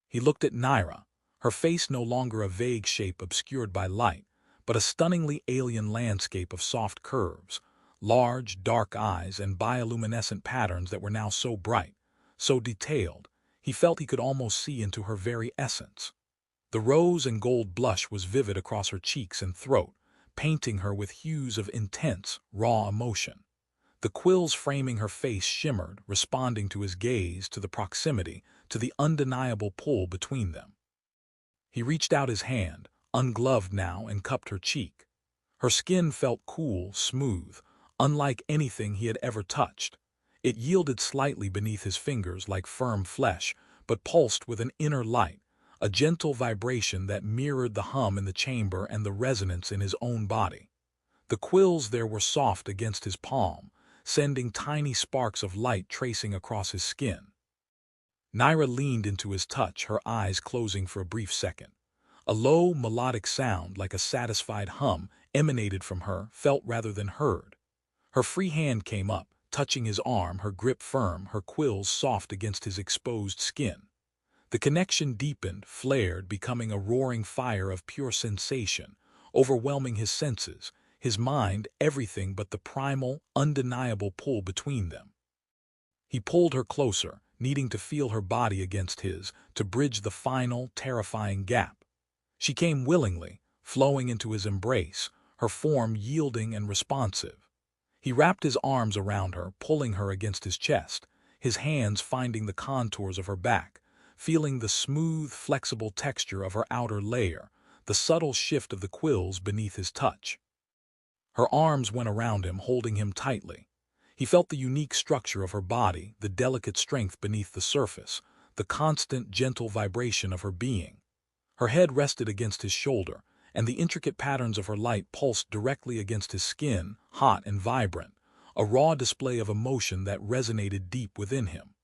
He looked at Naira, her face no longer a vague shape obscured by light, but a stunningly alien landscape of soft curves, large, dark eyes, and bioluminescent patterns that were now so bright, so detailed, he felt he could almost see into her very essence. The rose and gold blush was vivid across her cheeks and throat, painting her with hues of intense, raw emotion. The quills framing her face shimmered, responding to his gaze, to the proximity, to the undeniable pull between them. He reached out his hand, ungloved now, and cupped her cheek. Her skin felt cool, smooth, unlike anything he had ever touched. It yielded slightly beneath his fingers like firm flesh, but pulsed with an inner light, a gentle vibration that mirrored the hum in the chamber and the resonance in his own body. The quills there were soft against his palm, sending tiny sparks of light tracing across his skin. Naira leaned into his touch, her eyes closing for a brief second. A low, melodic sound, like a satisfied hum, emanated from her, felt rather than heard. Her free hand came up, touching his arm, her grip firm, her quills soft against his exposed skin. The connection deepened, flared, becoming a roaring fire of pure sensation, overwhelming his senses, his mind, everything but the primal, undeniable pull between them. He pulled her closer, needing to feel her body against his, to bridge the final, terrifying gap. She came willingly, flowing into his embrace, her form yielding and responsive. He wrapped his arms around her, pulling her against his chest, his hands finding the contours of her back, feeling the smooth, flexible texture of her outer layer, the subtle shift of the quills beneath his touch. Her arms went around him, holding him tightly. He felt the unique structure of her body, the delicate strength beneath the surface, the constant, gentle vibration of her being. Her head rested against his shoulder, and the intricate patterns of her light pulsed directly against his skin, hot and vibrant, a raw display of emotion that resonated deep within him.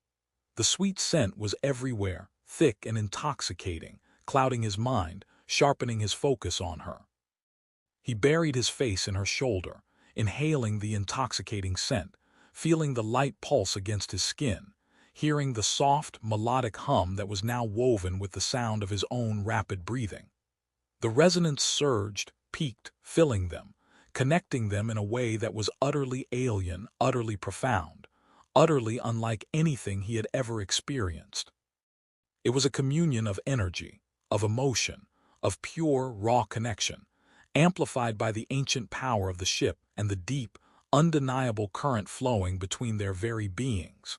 The sweet scent was everywhere, thick and intoxicating, clouding his mind, sharpening his focus on her. He buried his face in her shoulder, inhaling the intoxicating scent, feeling the light pulse against his skin, hearing the soft, melodic hum that was now woven with the sound of his own rapid breathing. The resonance surged, peaked, filling them, connecting them in a way that was utterly alien, utterly profound, utterly unlike anything he had ever experienced. It was a communion of energy, of emotion, of pure, raw connection, amplified by the ancient power of the ship and the deep, undeniable current flowing between their very beings.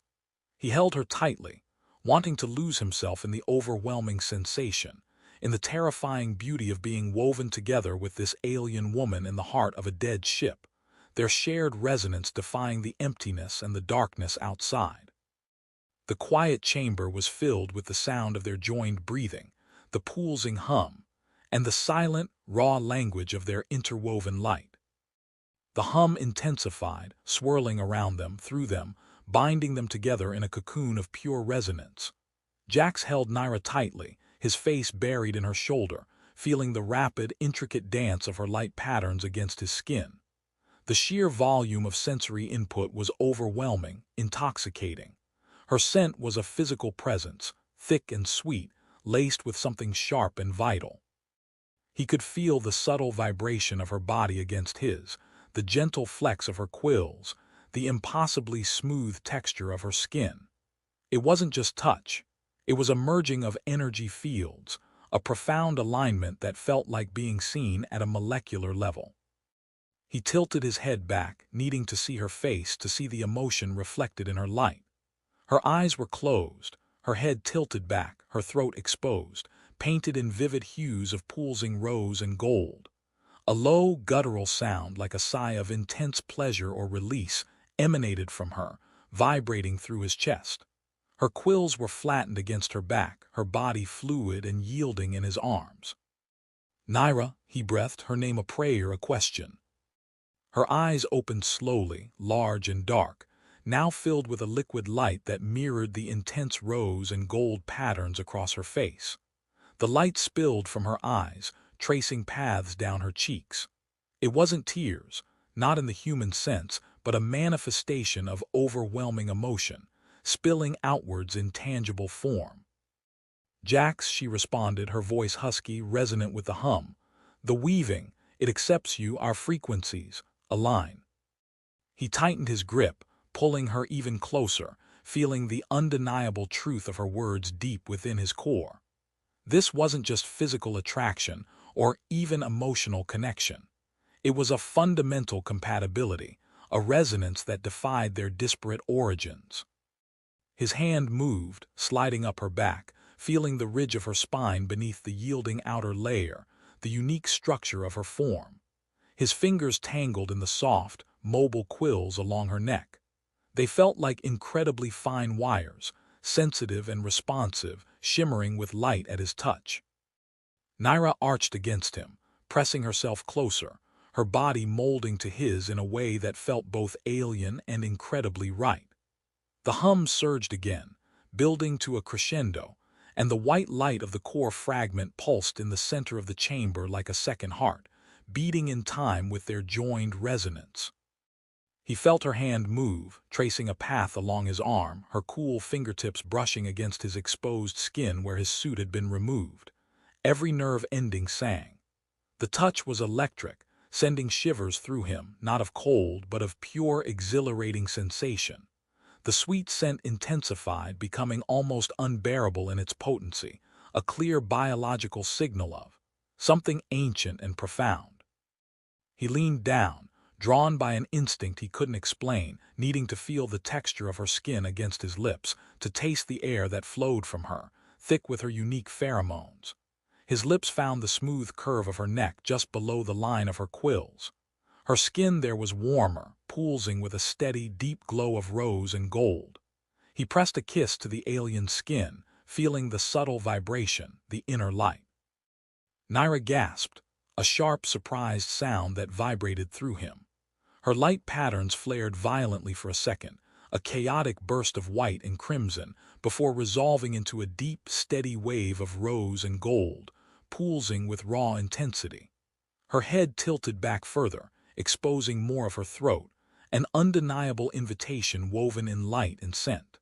He held her tightly, wanting to lose himself in the overwhelming sensation, in the terrifying beauty of being woven together with this alien woman in the heart of a dead ship, their shared resonance defying the emptiness and the darkness outside. The quiet chamber was filled with the sound of their joined breathing, the pulsing hum, and the silent, raw language of their interwoven light. The hum intensified, swirling around them, through them, binding them together in a cocoon of pure resonance. Jax held Naira tightly, his face buried in her shoulder, feeling the rapid, intricate dance of her light patterns against his skin. The sheer volume of sensory input was overwhelming, intoxicating. Her scent was a physical presence, thick and sweet, laced with something sharp and vital. He could feel the subtle vibration of her body against his, the gentle flex of her quills, the impossibly smooth texture of her skin. It wasn't just touch. It was a merging of energy fields, a profound alignment that felt like being seen at a molecular level. He tilted his head back, needing to see her face, to see the emotion reflected in her light. Her eyes were closed, her head tilted back, her throat exposed, painted in vivid hues of pulsing rose and gold. A low, guttural sound, like a sigh of intense pleasure or release, emanated from her, vibrating through his chest. Her quills were flattened against her back, her body fluid and yielding in his arms. "Naira," he breathed, her name a prayer, a question. Her eyes opened slowly, large and dark, now filled with a liquid light that mirrored the intense rose and gold patterns across her face. The light spilled from her eyes, tracing paths down her cheeks. It wasn't tears, not in the human sense, but a manifestation of overwhelming emotion, spilling outwards in tangible form. "Jax," she responded, her voice husky, resonant with the hum. "The weaving, it accepts you, our frequencies, align." He tightened his grip, pulling her even closer, feeling the undeniable truth of her words deep within his core. This wasn't just physical attraction or even emotional connection. It was a fundamental compatibility, a resonance that defied their disparate origins. His hand moved, sliding up her back, feeling the ridge of her spine beneath the yielding outer layer, the unique structure of her form. His fingers tangled in the soft, mobile quills along her neck. They felt like incredibly fine wires, sensitive and responsive, shimmering with light at his touch. Naira arched against him, pressing herself closer, her body molding to his in a way that felt both alien and incredibly right. The hum surged again, building to a crescendo, and the white light of the core fragment pulsed in the center of the chamber like a second heart, beating in time with their joined resonance. He felt her hand move, tracing a path along his arm, her cool fingertips brushing against his exposed skin where his suit had been removed. Every nerve ending sang. The touch was electric, sending shivers through him, not of cold but of pure, exhilarating sensation. The sweet scent intensified, becoming almost unbearable in its potency, a clear biological signal of something ancient and profound. He leaned down, drawn by an instinct he couldn't explain, needing to feel the texture of her skin against his lips, to taste the air that flowed from her, thick with her unique pheromones. His lips found the smooth curve of her neck just below the line of her quills. Her skin there was warmer, pulsing with a steady, deep glow of rose and gold. He pressed a kiss to the alien skin, feeling the subtle vibration, the inner light. Naira gasped, a sharp, surprised sound that vibrated through him. Her light patterns flared violently for a second, a chaotic burst of white and crimson, before resolving into a deep, steady wave of rose and gold, pulsing with raw intensity. Her head tilted back further, exposing more of her throat, an undeniable invitation woven in light and scent.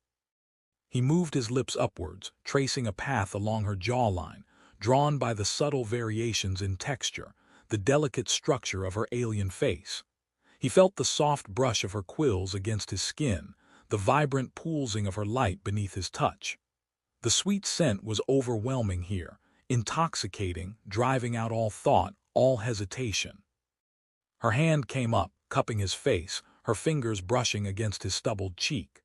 He moved his lips upwards, tracing a path along her jawline, drawn by the subtle variations in texture, the delicate structure of her alien face. He felt the soft brush of her quills against his skin, the vibrant pulsing of her light beneath his touch. The sweet scent was overwhelming here, intoxicating, driving out all thought, all hesitation. Her hand came up, cupping his face, her fingers brushing against his stubbled cheek.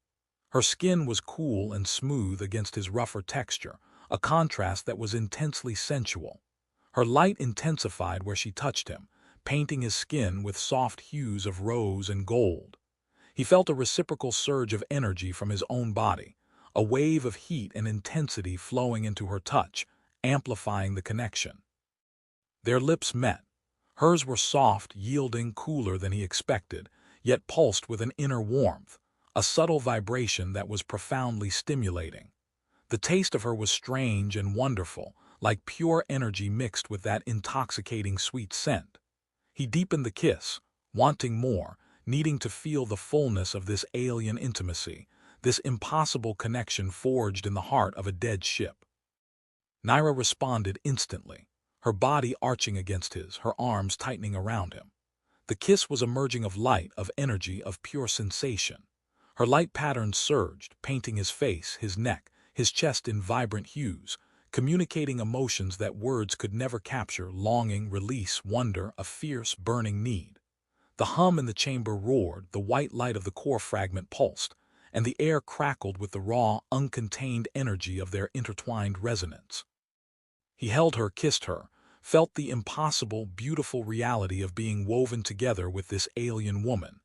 Her skin was cool and smooth against his rougher texture, a contrast that was intensely sensual. Her light intensified where she touched him, painting his skin with soft hues of rose and gold. He felt a reciprocal surge of energy from his own body, a wave of heat and intensity flowing into her touch, amplifying the connection. Their lips met. Hers were soft, yielding, cooler than he expected, yet pulsed with an inner warmth, a subtle vibration that was profoundly stimulating. The taste of her was strange and wonderful, like pure energy mixed with that intoxicating sweet scent. He deepened the kiss, wanting more, needing to feel the fullness of this alien intimacy, this impossible connection forged in the heart of a dead ship. Naira responded instantly, her body arching against his, her arms tightening around him. The kiss was a merging of light, of energy, of pure sensation. Her light patterns surged, painting his face, his neck, his chest in vibrant hues, communicating emotions that words could never capture: longing, release, wonder, a fierce, burning need. The hum in the chamber roared, the white light of the core fragment pulsed, and the air crackled with the raw, uncontained energy of their intertwined resonance. He held her, kissed her, felt the impossible, beautiful reality of being woven together with this alien woman,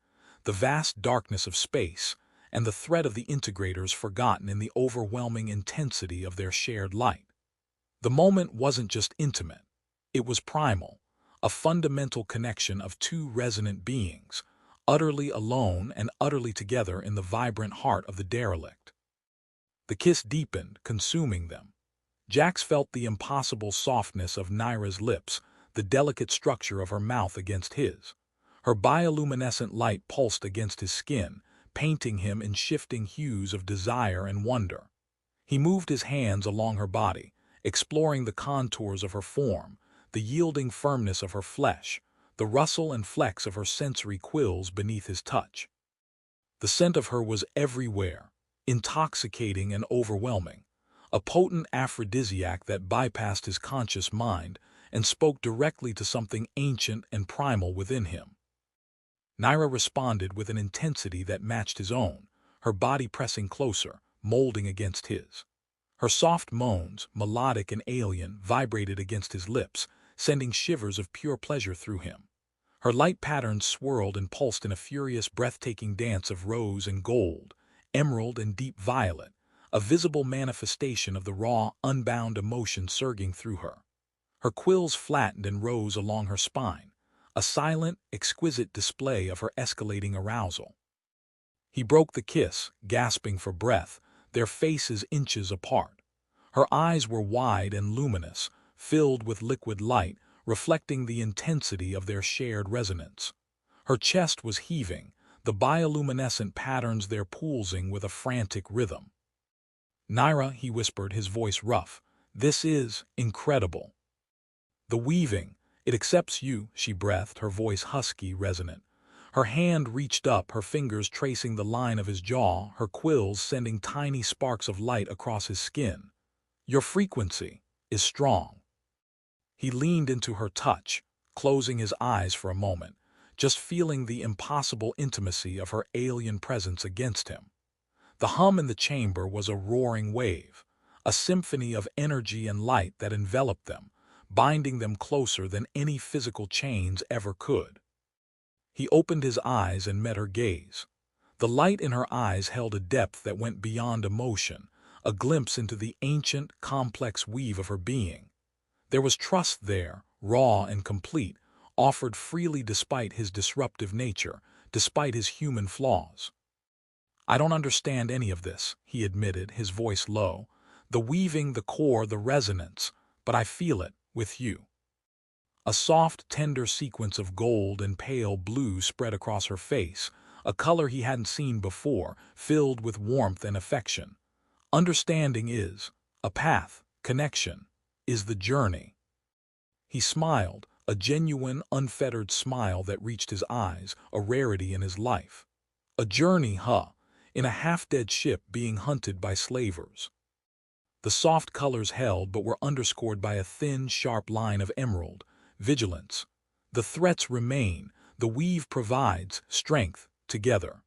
the vast darkness of space, and the threat of the integrators forgotten in the overwhelming intensity of their shared light. The moment wasn't just intimate, it was primal, a fundamental connection of two resonant beings, utterly alone and utterly together in the vibrant heart of the derelict. The kiss deepened, consuming them. Jax felt the impossible softness of Naira's lips, the delicate structure of her mouth against his. Her bioluminescent light pulsed against his skin, painting him in shifting hues of desire and wonder. He moved his hands along her body, exploring the contours of her form, the yielding firmness of her flesh, the rustle and flex of her sensory quills beneath his touch. The scent of her was everywhere, intoxicating and overwhelming, a potent aphrodisiac that bypassed his conscious mind and spoke directly to something ancient and primal within him. Naira responded with an intensity that matched his own, her body pressing closer, molding against his. Her soft moans, melodic and alien, vibrated against his lips, sending shivers of pure pleasure through him. Her light patterns swirled and pulsed in a furious, breathtaking dance of rose and gold, emerald and deep violet, a visible manifestation of the raw, unbound emotion surging through her. Her quills flattened and rose along her spine, a silent, exquisite display of her escalating arousal. He broke the kiss, gasping for breath, their faces inches apart. Her eyes were wide and luminous, filled with liquid light, reflecting the intensity of their shared resonance. Her chest was heaving, the bioluminescent patterns there pulsing with a frantic rhythm. "Naira," he whispered, his voice rough, "this is incredible." "The weaving, it accepts you," she breathed, her voice husky, resonant. Her hand reached up, her fingers tracing the line of his jaw, her quills sending tiny sparks of light across his skin. "Your frequency is strong." He leaned into her touch, closing his eyes for a moment, just feeling the impossible intimacy of her alien presence against him. The hum in the chamber was a roaring wave, a symphony of energy and light that enveloped them, binding them closer than any physical chains ever could. He opened his eyes and met her gaze. The light in her eyes held a depth that went beyond emotion, a glimpse into the ancient, complex weave of her being. There was trust there, raw and complete, offered freely despite his disruptive nature, despite his human flaws. "I don't understand any of this," he admitted, his voice low. "The weaving, the core, the resonance, but I feel it with you." A soft, tender sequence of gold and pale blue spread across her face, a color he hadn't seen before, filled with warmth and affection. "Understanding is a path, connection is the journey." He smiled, a genuine, unfettered smile that reached his eyes, a rarity in his life. "A journey, huh? In a half-dead ship being hunted by slavers." The soft colors held but were underscored by a thin, sharp line of emerald. Vigilance. The threats remain, the weave provides strength together.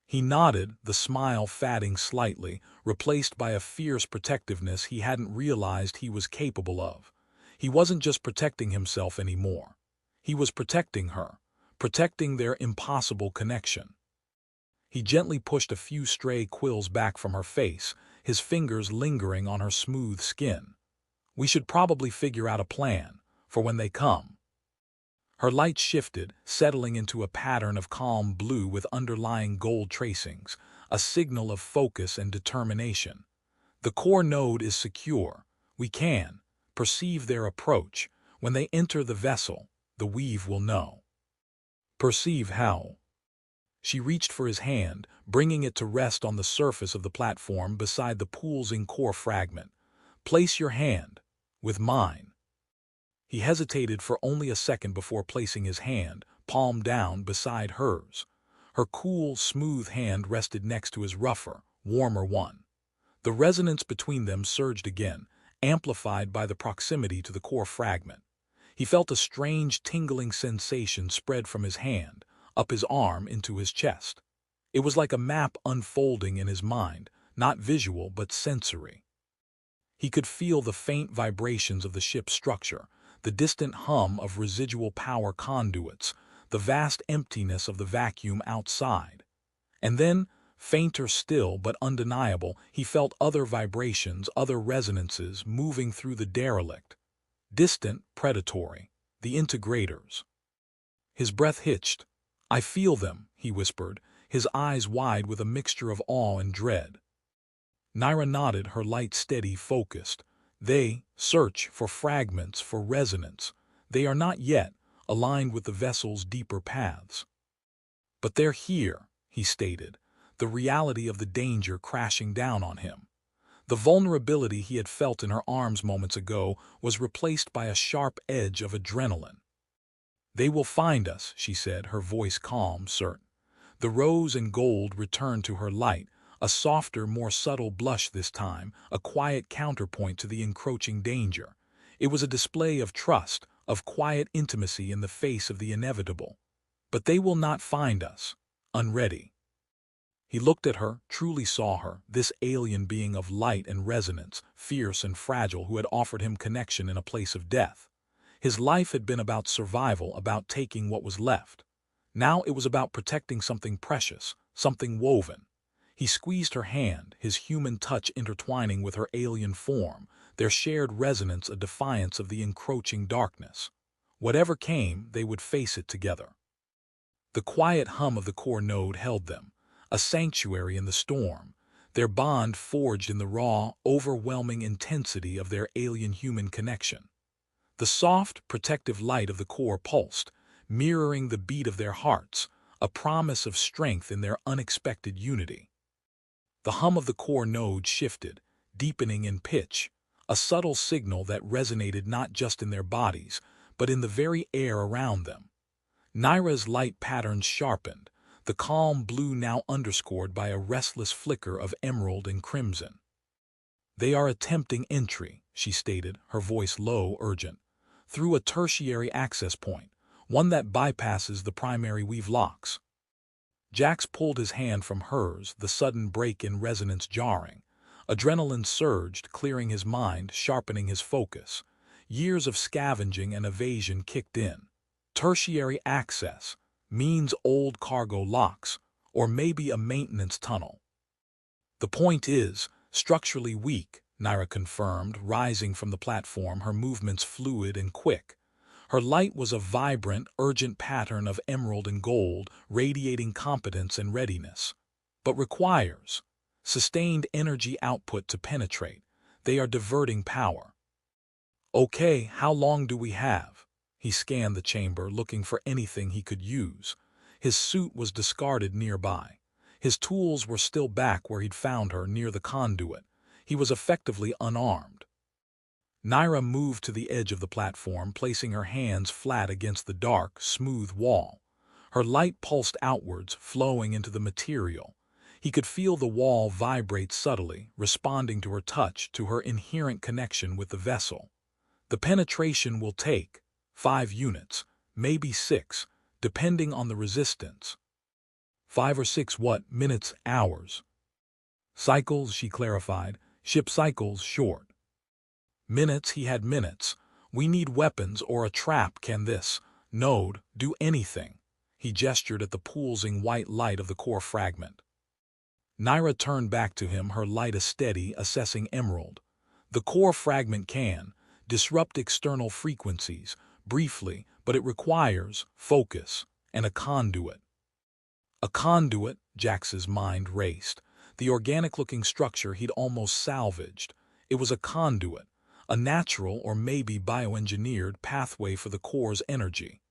He nodded, the smile fading slightly, replaced by a fierce protectiveness he hadn't realized he was capable of. He wasn't just protecting himself anymore. He was protecting her, protecting their impossible connection. He gently pushed a few stray quills back from her face, his fingers lingering on her smooth skin. "We should probably figure out a plan for when they come." Her light shifted, settling into a pattern of calm blue with underlying gold tracings, a signal of focus and determination. "The core node is secure. We can perceive their approach. When they enter the vessel, the weave will know." "Perceive how?" She reached for his hand, bringing it to rest on the surface of the platform beside the pulsing core fragment. "Place your hand with mine." He hesitated for only a second before placing his hand, palm down, beside hers. Her cool, smooth hand rested next to his rougher, warmer one. The resonance between them surged again, amplified by the proximity to the core fragment. He felt a strange, tingling sensation spread from his hand, up his arm into his chest. It was like a map unfolding in his mind, not visual but sensory. He could feel the faint vibrations of the ship's structure, the distant hum of residual power conduits, the vast emptiness of the vacuum outside. And then, fainter still but undeniable, he felt other vibrations, other resonances moving through the derelict. Distant, predatory, the integrators. His breath hitched. "I feel them," he whispered, his eyes wide with a mixture of awe and dread. Naira nodded, her light steady, focused. "They search for fragments, for resonance. They are not yet aligned with the vessel's deeper paths." "But they're here," he stated, the reality of the danger crashing down on him. The vulnerability he had felt in her arms moments ago was replaced by a sharp edge of adrenaline. "They will find us," she said, her voice calm, certain. The rose and gold returned to her light, a softer, more subtle blush this time, a quiet counterpoint to the encroaching danger. It was a display of trust, of quiet intimacy in the face of the inevitable. "But they will not find us unready." He looked at her, truly saw her, this alien being of light and resonance, fierce and fragile, who had offered him connection in a place of death. His life had been about survival, about taking what was left. Now it was about protecting something precious, something woven. He squeezed her hand, his human touch intertwining with her alien form, their shared resonance a defiance of the encroaching darkness. Whatever came, they would face it together. The quiet hum of the core node held them, a sanctuary in the storm. their bond forged in the raw, overwhelming intensity of their alien-human connection. The soft, protective light of the core pulsed, mirroring the beat of their hearts, a promise of strength in their unexpected unity. The hum of the core node shifted, deepening in pitch, a subtle signal that resonated not just in their bodies, but in the very air around them. Naira's light patterns sharpened, the calm blue now underscored by a restless flicker of emerald and crimson. "They are attempting entry," she stated, her voice low, urgent, "through a tertiary access point, one that bypasses the primary weave locks." Jax pulled his hand from hers, the sudden break in resonance jarring. Adrenaline surged, clearing his mind, sharpening his focus. Years of scavenging and evasion kicked in. Tertiary access means old cargo locks, or maybe a maintenance tunnel. "The point is, structurally weak," Naira confirmed, rising from the platform, her movements fluid and quick. Her light was a vibrant, urgent pattern of emerald and gold, radiating competence and readiness. "But requires sustained energy output to penetrate. They are diverting power." "Okay, how long do we have?" He scanned the chamber, looking for anything he could use. His suit was discarded nearby. His tools were still back where he'd found her, near the conduit. He was effectively unarmed. Naira moved to the edge of the platform, placing her hands flat against the dark, smooth wall. Her light pulsed outwards, flowing into the material. He could feel the wall vibrate subtly, responding to her touch, to her inherent connection with the vessel. "The penetration will take 5 units, maybe 6, depending on the resistance." 5 or 6 what? Minutes, hours? "Cycles," she clarified. "Ship cycles, short." "Minutes," he had minutes. "We need weapons or a trap. Can this node do anything?" He gestured at the pulsing white light of the core fragment. Naira turned back to him, her light a steady, assessing emerald. "The core fragment can disrupt external frequencies, briefly, but it requires focus and a conduit." A conduit? Jax's mind raced. The organic-looking structure he'd almost salvaged. It was a conduit, a natural or maybe bioengineered pathway for the core's energy.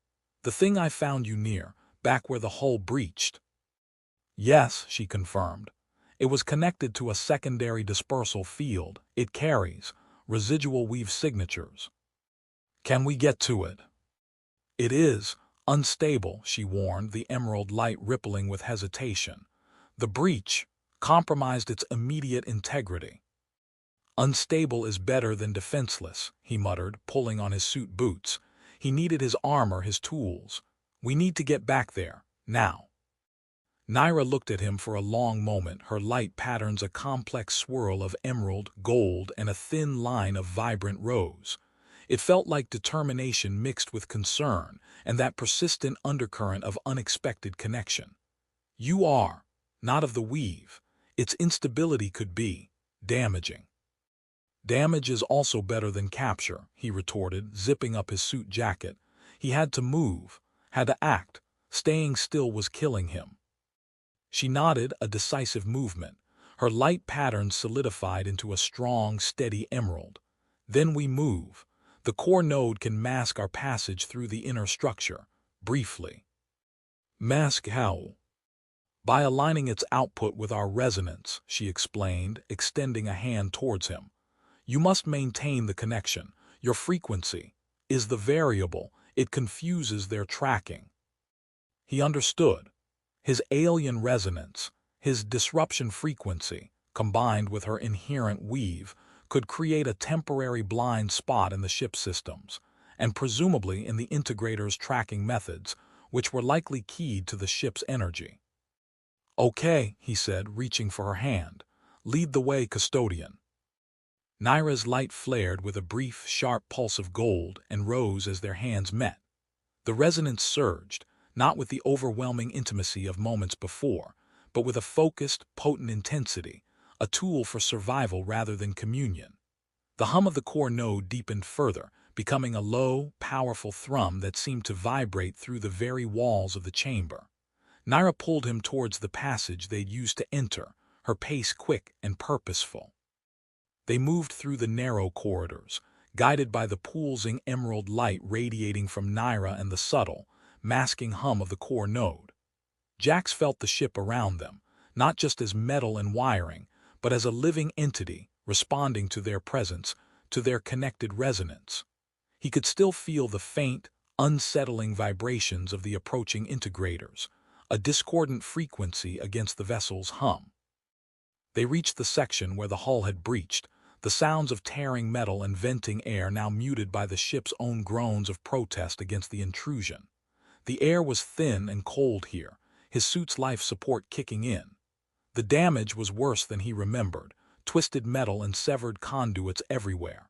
"The thing I found you near, back where the hull breached." "Yes," she confirmed. "It was connected to a secondary dispersal field. It carries residual weave signatures." "Can we get to it?" "It is unstable," she warned, the emerald light rippling with hesitation. "The breach compromised its immediate integrity." "Unstable is better than defenseless," he muttered, pulling on his suit boots. He needed his armor, his tools. "We need to get back there, now." Naira looked at him for a long moment, her light patterns a complex swirl of emerald, gold, and a thin line of vibrant rose. It felt like determination mixed with concern, and that persistent undercurrent of unexpected connection. "You are not of the weave. Its instability could be damaging." "Damage is also better than capture," he retorted, zipping up his suit jacket. He had to move, had to act. Staying still was killing him. She nodded, a decisive movement. Her light pattern solidified into a strong, steady emerald. "Then we move. The core node can mask our passage through the inner structure, briefly." "Mask how?" "By aligning its output with our resonance," she explained, extending a hand towards him. "You must maintain the connection. Your frequency is the variable. It confuses their tracking." He understood. His alien resonance, his disruption frequency, combined with her inherent weave, could create a temporary blind spot in the ship's systems, and presumably in the integrators' tracking methods, which were likely keyed to the ship's energy. "Okay," he said, reaching for her hand. "Lead the way, custodian." Naira's light flared with a brief, sharp pulse of gold and rose as their hands met. The resonance surged, not with the overwhelming intimacy of moments before, but with a focused, potent intensity, a tool for survival rather than communion. The hum of the core node deepened further, becoming a low, powerful thrum that seemed to vibrate through the very walls of the chamber. Naira pulled him towards the passage they'd used to enter, her pace quick and purposeful. They moved through the narrow corridors, guided by the pulsing emerald light radiating from Naira and the subtle, masking hum of the core node. Jax felt the ship around them, not just as metal and wiring, but as a living entity responding to their presence, to their connected resonance. He could still feel the faint, unsettling vibrations of the approaching integrators, a discordant frequency against the vessel's hum. They reached the section where the hull had breached, the sounds of tearing metal and venting air now muted by the ship's own groans of protest against the intrusion. The air was thin and cold here, his suit's life support kicking in. The damage was worse than he remembered, twisted metal and severed conduits everywhere.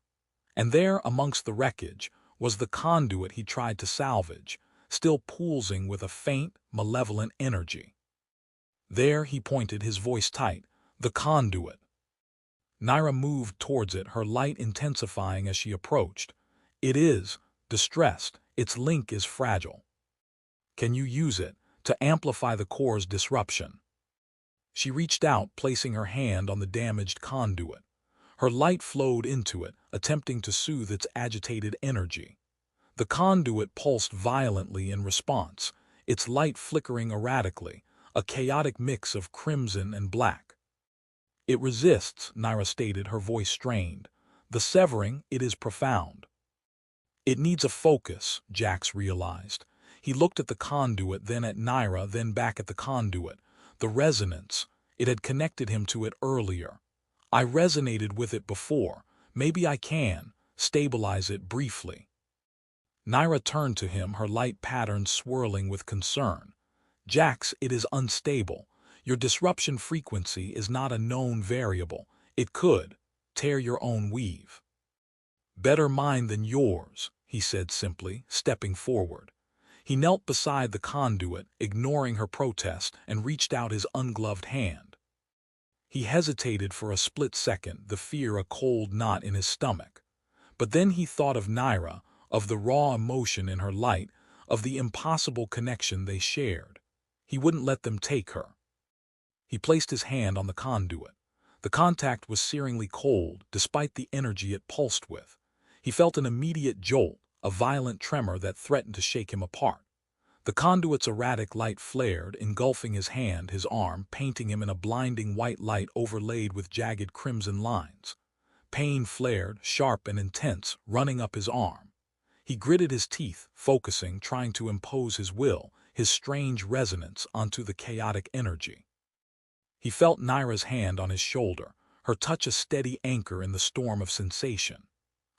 And there, amongst the wreckage, was the conduit he tried to salvage, still pulsing with a faint, malevolent energy. There, he pointed, his voice tight, the conduit. Naira moved towards it, her light intensifying as she approached. It is distressed, its link is fragile. Can you use it to amplify the core's disruption? She reached out, placing her hand on the damaged conduit. Her light flowed into it, attempting to soothe its agitated energy. The conduit pulsed violently in response, its light flickering erratically, a chaotic mix of crimson and black. It resists, Naira stated, her voice strained. The severing, it is profound. It needs a focus, Jax realized. He looked at the conduit, then at Naira, then back at the conduit. The resonance, it had connected him to it earlier. I resonated with it before. Maybe I can stabilize it briefly. Naira turned to him, her light pattern swirling with concern. Jax, it is unstable. Your disruption frequency is not a known variable. It could tear your own weave. Better mine than yours, he said simply, stepping forward. He knelt beside the conduit, ignoring her protest, and reached out his ungloved hand. He hesitated for a split second, the fear a cold knot in his stomach. But then he thought of Naira, of the raw emotion in her light, of the impossible connection they shared. He wouldn't let them take her. He placed his hand on the conduit. The contact was searingly cold, despite the energy it pulsed with. He felt an immediate jolt, a violent tremor that threatened to shake him apart. The conduit's erratic light flared, engulfing his hand, his arm, painting him in a blinding white light overlaid with jagged crimson lines. Pain flared, sharp and intense, running up his arm. He gritted his teeth, focusing, trying to impose his will, his strange resonance onto the chaotic energy. He felt Naira's hand on his shoulder, her touch a steady anchor in the storm of sensation.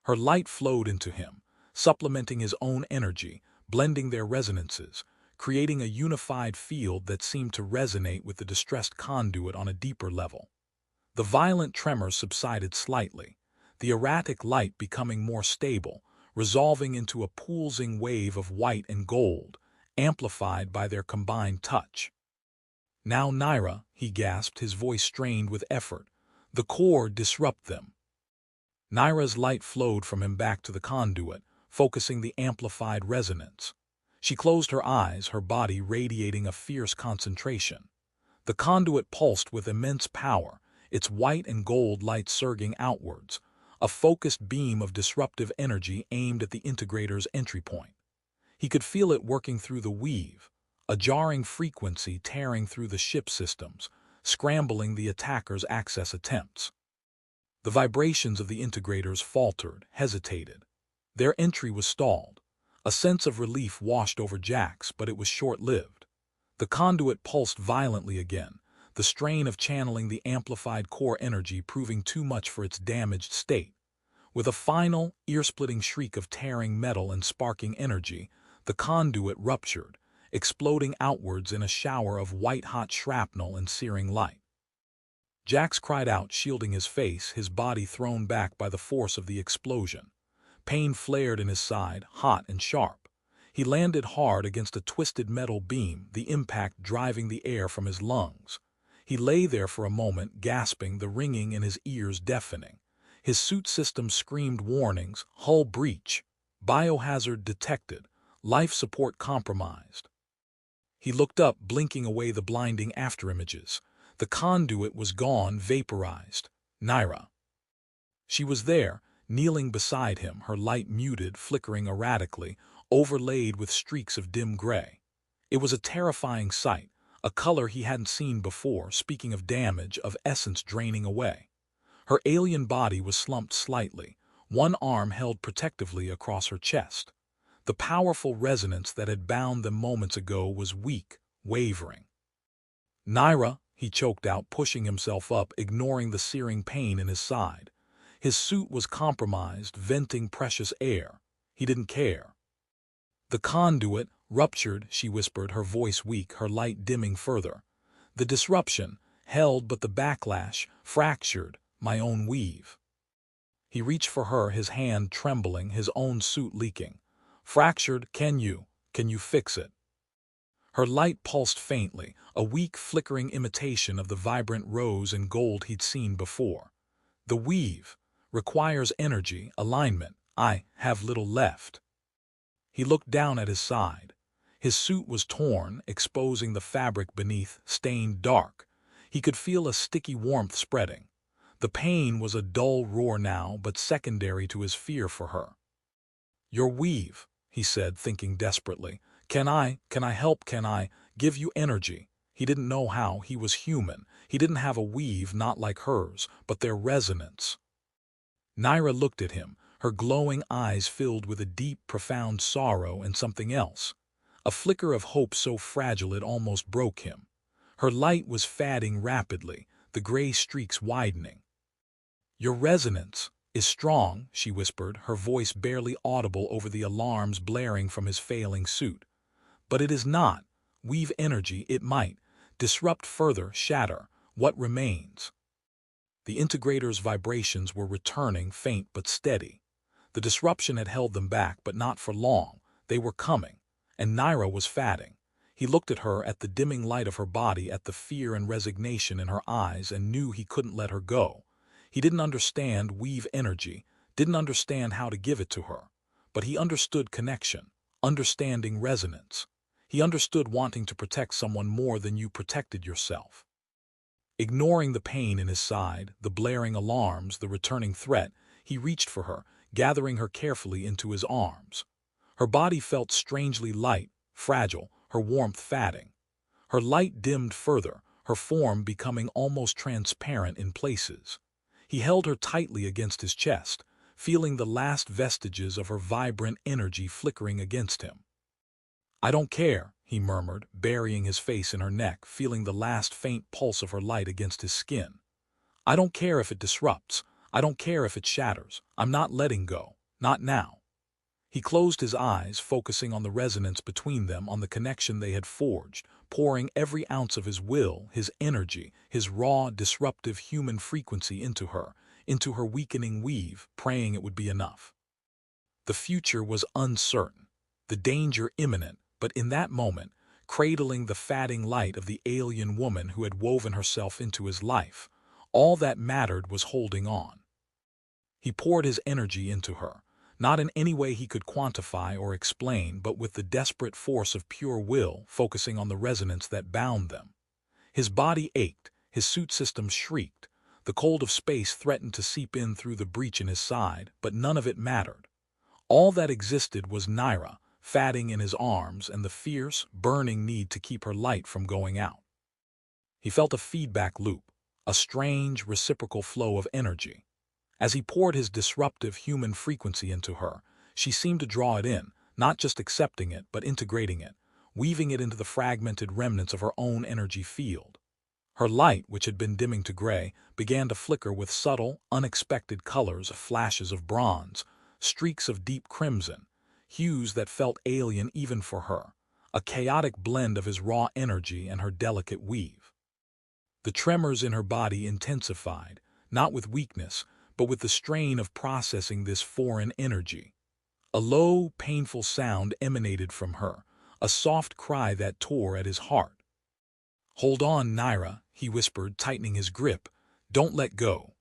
Her light flowed into him, supplementing his own energy, blending their resonances, creating a unified field that seemed to resonate with the distressed conduit on a deeper level. The violent tremor subsided slightly, the erratic light becoming more stable, resolving into a pulsing wave of white and gold, amplified by their combined touch. Now Naira, he gasped, his voice strained with effort. The core disrupt them. Naira's light flowed from him back to the conduit, focusing the amplified resonance. She closed her eyes, her body radiating a fierce concentration. The conduit pulsed with immense power, its white and gold light surging outwards, a focused beam of disruptive energy aimed at the integrator's entry point. He could feel it working through the weave, a jarring frequency tearing through the ship systems, scrambling the attacker's access attempts. The vibrations of the integrators faltered, hesitated. Their entry was stalled. A sense of relief washed over Jax, but it was short-lived. The conduit pulsed violently again, the strain of channeling the amplified core energy proving too much for its damaged state. With a final, ear-splitting shriek of tearing metal and sparking energy, the conduit ruptured, exploding outwards in a shower of white-hot shrapnel and searing light. Jax cried out, shielding his face, his body thrown back by the force of the explosion. Pain flared in his side, hot and sharp. He landed hard against a twisted metal beam, the impact driving the air from his lungs. He lay there for a moment, gasping, the ringing in his ears deafening. His suit system screamed warnings: hull breach, biohazard detected, life support compromised. He looked up, blinking away the blinding afterimages. The conduit was gone, vaporized. Naira. She was there, kneeling beside him, her light muted, flickering erratically, overlaid with streaks of dim gray. It was a terrifying sight, a color he hadn't seen before, speaking of damage, of essence draining away. Her alien body was slumped slightly, one arm held protectively across her chest. The powerful resonance that had bound them moments ago was weak, wavering. Naira, he choked out, pushing himself up, ignoring the searing pain in his side. His suit was compromised, venting precious air. He didn't care. The conduit ruptured, she whispered, her voice weak, her light dimming further. The disruption held, but the backlash fractured my own weave. He reached for her, his hand trembling, his own suit leaking. Fractured, can you fix it? Her light pulsed faintly, a weak, flickering imitation of the vibrant rose and gold he'd seen before. The weave requires energy, alignment. I have little left. He looked down at his side. His suit was torn, exposing the fabric beneath, stained dark. He could feel a sticky warmth spreading. The pain was a dull roar now, but secondary to his fear for her. Your weave, he said, thinking desperately. Can I help? Can I give you energy? He didn't know how. He was human. He didn't have a weave, not like hers, but their resonance. Naira looked at him, her glowing eyes filled with a deep, profound sorrow and something else. A flicker of hope so fragile it almost broke him. Her light was fading rapidly, the gray streaks widening. Your resonance is strong, she whispered, her voice barely audible over the alarms blaring from his failing suit. But it is not. Weave energy, it might. Disrupt further, shatter. What remains? The integrators' vibrations were returning, faint but steady. The disruption had held them back, but not for long. They were coming, and Naira was fading. He looked at her, at the dimming light of her body, at the fear and resignation in her eyes, and knew he couldn't let her go. He didn't understand weave energy, didn't understand how to give it to her. But he understood connection, understanding resonance. He understood wanting to protect someone more than you protected yourself. Ignoring the pain in his side, the blaring alarms, the returning threat, he reached for her, gathering her carefully into his arms. Her body felt strangely light, fragile, her warmth fading. Her light dimmed further, her form becoming almost transparent in places. He held her tightly against his chest, feeling the last vestiges of her vibrant energy flickering against him. I don't care, he murmured, burying his face in her neck, feeling the last faint pulse of her light against his skin. I don't care if it disrupts. I don't care if it shatters. I'm not letting go. Not now. He closed his eyes, focusing on the resonance between them, on the connection they had forged, pouring every ounce of his will, his energy, his raw, disruptive human frequency into her weakening weave, praying it would be enough. The future was uncertain, the danger imminent, but in that moment, cradling the fading light of the alien woman who had woven herself into his life, all that mattered was holding on. He poured his energy into her, not in any way he could quantify or explain, but with the desperate force of pure will, focusing on the resonance that bound them. His body ached, his suit system shrieked, the cold of space threatened to seep in through the breach in his side, but none of it mattered. All that existed was Naira, fading in his arms, and the fierce, burning need to keep her light from going out. He felt a feedback loop, a strange, reciprocal flow of energy. As he poured his disruptive human frequency into her, she seemed to draw it in, not just accepting it, but integrating it, weaving it into the fragmented remnants of her own energy field. Her light, which had been dimming to gray, began to flicker with subtle, unexpected colors, flashes of bronze, streaks of deep crimson, hues that felt alien even for her, a chaotic blend of his raw energy and her delicate weave. The tremors in her body intensified, not with weakness, but with the strain of processing this foreign energy. A low, painful sound emanated from her, a soft cry that tore at his heart. Hold on, Naira, he whispered, tightening his grip. Don't let go.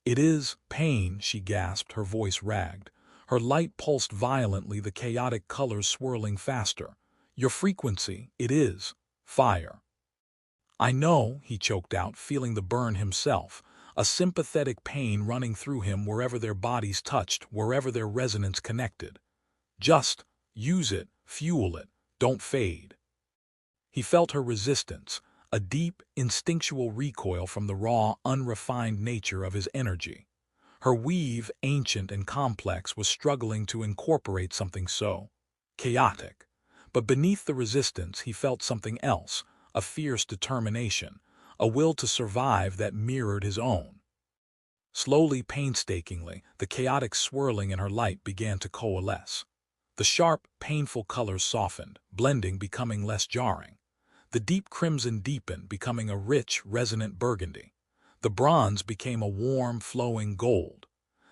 It is pain, she gasped, her voice ragged. Her light pulsed violently, the chaotic colors swirling faster. Your frequency, it is fire. "I know," he choked out, feeling the burn himself, a sympathetic pain running through him wherever their bodies touched, wherever their resonance connected. "Just use it, fuel it, don't fade." He felt her resistance, a deep, instinctual recoil from the raw, unrefined nature of his energy. Her weave, ancient and complex, was struggling to incorporate something so chaotic. But beneath the resistance he felt something else, a fierce determination, a will to survive that mirrored his own. Slowly, painstakingly, the chaotic swirling in her light began to coalesce. The sharp, painful colors softened, blending, becoming less jarring. The deep crimson deepened, becoming a rich, resonant burgundy. The bronze became a warm, flowing gold.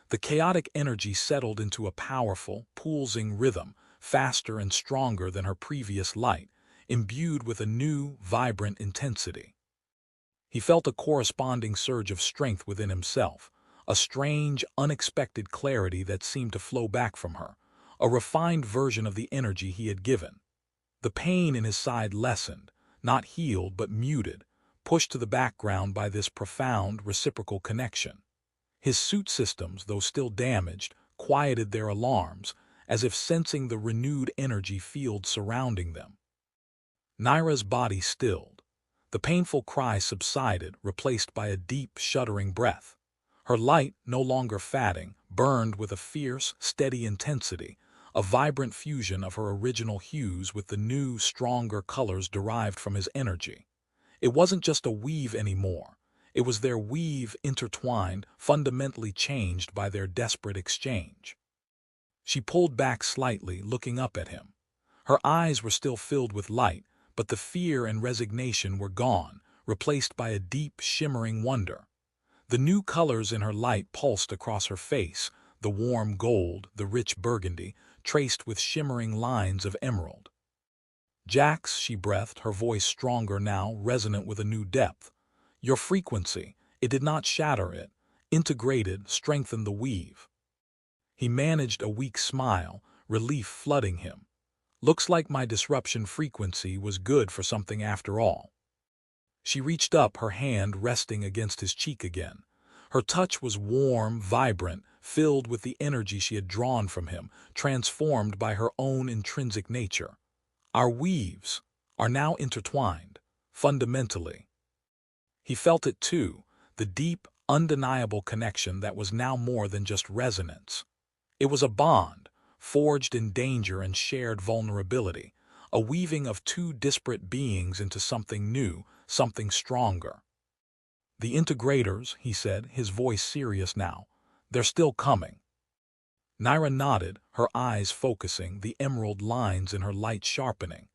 The chaotic energy settled into a powerful, pulsing rhythm, faster and stronger than her previous light, imbued with a new, vibrant intensity. He felt a corresponding surge of strength within himself, a strange, unexpected clarity that seemed to flow back from her, a refined version of the energy he had given. The pain in his side lessened, not healed but muted, pushed to the background by this profound, reciprocal connection. His suit systems, though still damaged, quieted their alarms, as if sensing the renewed energy field surrounding them. Naira's body stilled. The painful cry subsided, replaced by a deep, shuddering breath. Her light, no longer fading, burned with a fierce, steady intensity, a vibrant fusion of her original hues with the new, stronger colors derived from his energy. It wasn't just a weave anymore. It was their weave intertwined, fundamentally changed by their desperate exchange. She pulled back slightly, looking up at him. Her eyes were still filled with light, but the fear and resignation were gone, replaced by a deep, shimmering wonder. The new colors in her light pulsed across her face, the warm gold, the rich burgundy, traced with shimmering lines of emerald. "Jax," she breathed, her voice stronger now, resonant with a new depth. "Your frequency, it did not shatter it, integrated, strengthened the weave." He managed a weak smile, relief flooding him. "Looks like my disruption frequency was good for something after all." She reached up, her hand resting against his cheek again. Her touch was warm, vibrant, filled with the energy she had drawn from him, transformed by her own intrinsic nature. "Our weaves are now intertwined, fundamentally." He felt it too, the deep, undeniable connection that was now more than just resonance. It was a bond, forged in danger and shared vulnerability, a weaving of two disparate beings into something new, something stronger. "The integrators," he said, his voice serious now, "they're still coming." Naira nodded, her eyes focusing, the emerald lines in her light sharpening.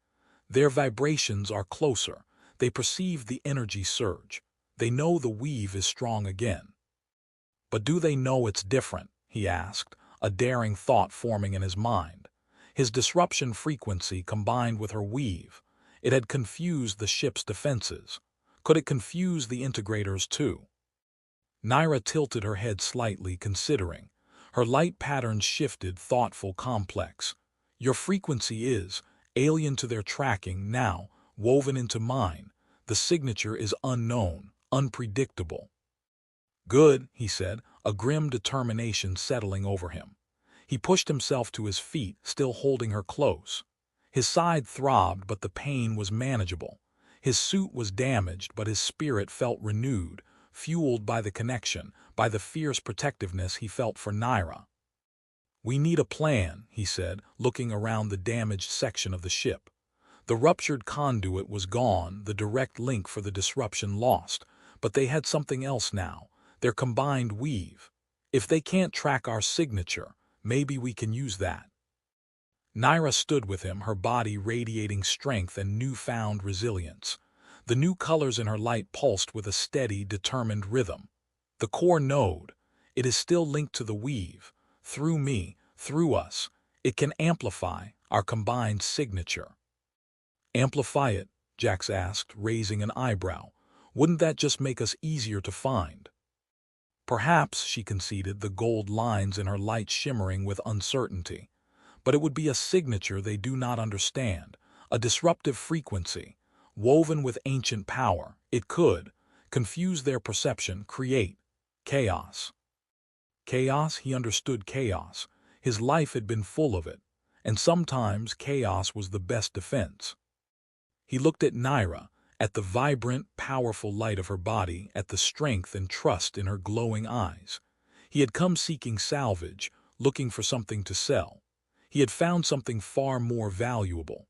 "Their vibrations are closer. They perceive the energy surge. They know the weave is strong again." "But do they know it's different?" he asked, a daring thought forming in his mind. His disruption frequency combined with her weave. It had confused the ship's defenses. Could it confuse the integrators too? Naira tilted her head slightly, considering. Her light patterns shifted, thoughtful, complex. "Your frequency is alien to their tracking now, woven into mine. The signature is unknown, unpredictable." "Good," he said, a grim determination settling over him. He pushed himself to his feet, still holding her close. His side throbbed, but the pain was manageable. His suit was damaged, but his spirit felt renewed, fueled by the connection, by the fierce protectiveness he felt for Naira. "We need a plan," he said, looking around the damaged section of the ship. The ruptured conduit was gone, the direct link for the disruption lost, but they had something else now, their combined weave. "If they can't track our signature, maybe we can use that." Naira stood with him, her body radiating strength and newfound resilience. The new colors in her light pulsed with a steady, determined rhythm. "The core node, it is still linked to the weave. Through me, through us, it can amplify our combined signature." "Amplify it?" Jax asked, raising an eyebrow. "Wouldn't that just make us easier to find?" "Perhaps," she conceded, the gold lines in her light shimmering with uncertainty. "But it would be a signature they do not understand, a disruptive frequency, woven with ancient power. It could confuse their perception, create chaos. Chaos, he understood chaos. His life had been full of it, and sometimes chaos was the best defense. He looked at Naira, at the vibrant, powerful light of her body, at the strength and trust in her glowing eyes. He had come seeking salvage, looking for something to sell. He had found something far more valuable.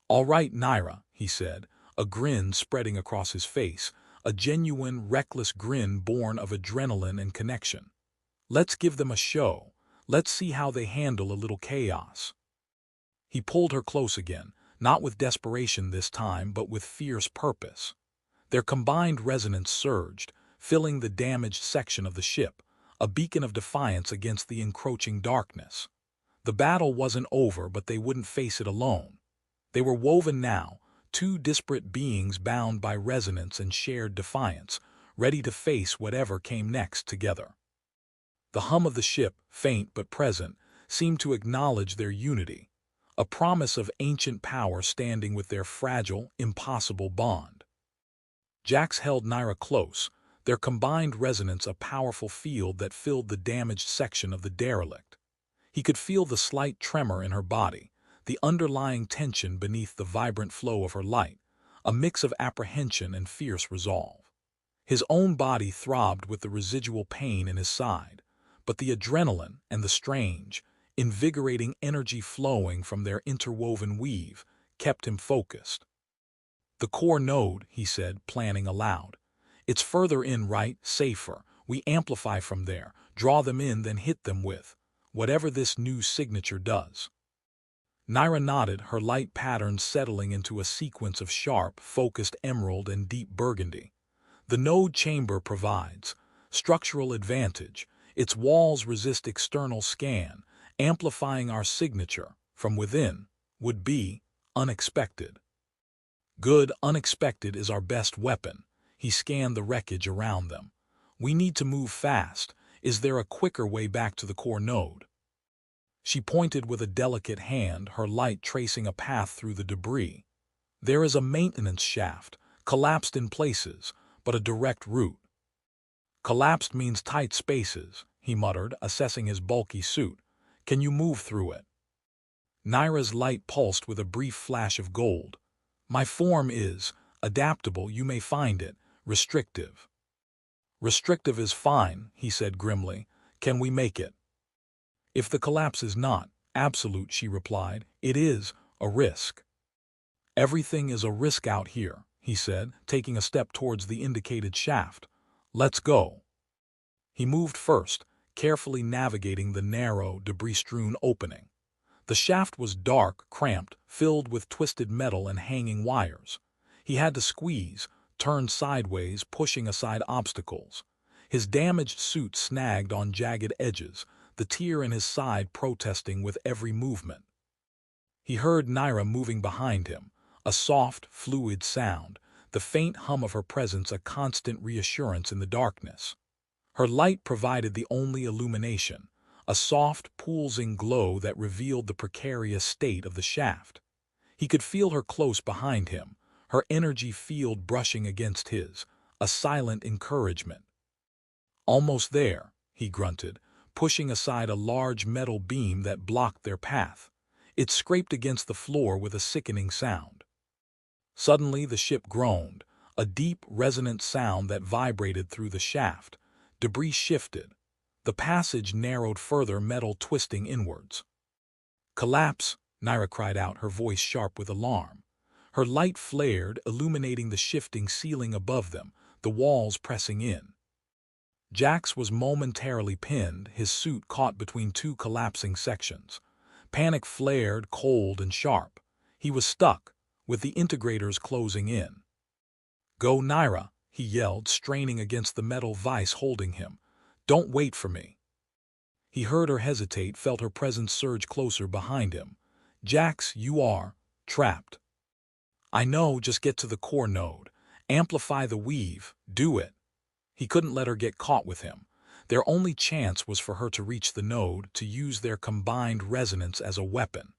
"All right, Naira," he said, a grin spreading across his face, a genuine, reckless grin born of adrenaline and connection. "Let's give them a show. Let's see how they handle a little chaos." He pulled her close again, not with desperation this time, but with fierce purpose. Their combined resonance surged, filling the damaged section of the ship, a beacon of defiance against the encroaching darkness. The battle wasn't over, but they wouldn't face it alone. They were woven now, two disparate beings bound by resonance and shared defiance, ready to face whatever came next together. The hum of the ship, faint but present, seemed to acknowledge their unity, a promise of ancient power standing with their fragile, impossible bond. Jax held Naira close, their combined resonance a powerful field that filled the damaged section of the derelict. He could feel the slight tremor in her body, the underlying tension beneath the vibrant flow of her light, a mix of apprehension and fierce resolve. His own body throbbed with the residual pain in his side, but the adrenaline and the strange, invigorating energy flowing from their interwoven weave kept him focused. "The core node," he said, planning aloud. "It's further in, right? Safer. We amplify from there, draw them in, then hit them with whatever this new signature does." Naira nodded, her light patterns settling into a sequence of sharp, focused emerald and deep burgundy. "The node chamber provides structural advantage. Its walls resist external scan, amplifying our signature from within would be unexpected." "Good, unexpected is our best weapon." He scanned the wreckage around them. "We need to move fast. Is there a quicker way back to the core node?" She pointed with a delicate hand, her light tracing a path through the debris. "There is a maintenance shaft, collapsed in places, but a direct route." "Collapsed means tight spaces," he muttered, assessing his bulky suit. "Can you move through it?" Naira's light pulsed with a brief flash of gold. "My form is adaptable. You may find it restrictive." "Restrictive is fine," he said grimly. "Can we make it?" "If the collapse is not absolute," she replied, "it is a risk." "Everything is a risk out here," he said, taking a step towards the indicated shaft. "Let's go." He moved first, carefully navigating the narrow, debris-strewn opening. The shaft was dark, cramped, filled with twisted metal and hanging wires. He had to squeeze, turn sideways, pushing aside obstacles. His damaged suit snagged on jagged edges, the tear in his side protesting with every movement. He heard Naira moving behind him, a soft, fluid sound, the faint hum of her presence a constant reassurance in the darkness. Her light provided the only illumination, a soft, pulsing glow that revealed the precarious state of the shaft. He could feel her close behind him, her energy field brushing against his, a silent encouragement. "Almost there," he grunted, pushing aside a large metal beam that blocked their path. It scraped against the floor with a sickening sound. Suddenly the ship groaned, a deep, resonant sound that vibrated through the shaft. Debris shifted. The passage narrowed further, metal twisting inwards. "Collapse!" Naira cried out, her voice sharp with alarm. Her light flared, illuminating the shifting ceiling above them, the walls pressing in. Jax was momentarily pinned, his suit caught between two collapsing sections. Panic flared, cold and sharp. He was stuck, with the integrators closing in. "Go, Naira," he yelled, straining against the metal vise holding him. "Don't wait for me." He heard her hesitate, felt her presence surge closer behind him. "Jax, you are trapped." "I know, just get to the core node. Amplify the weave, do it." He couldn't let her get caught with him. Their only chance was for her to reach the node, to use their combined resonance as a weapon.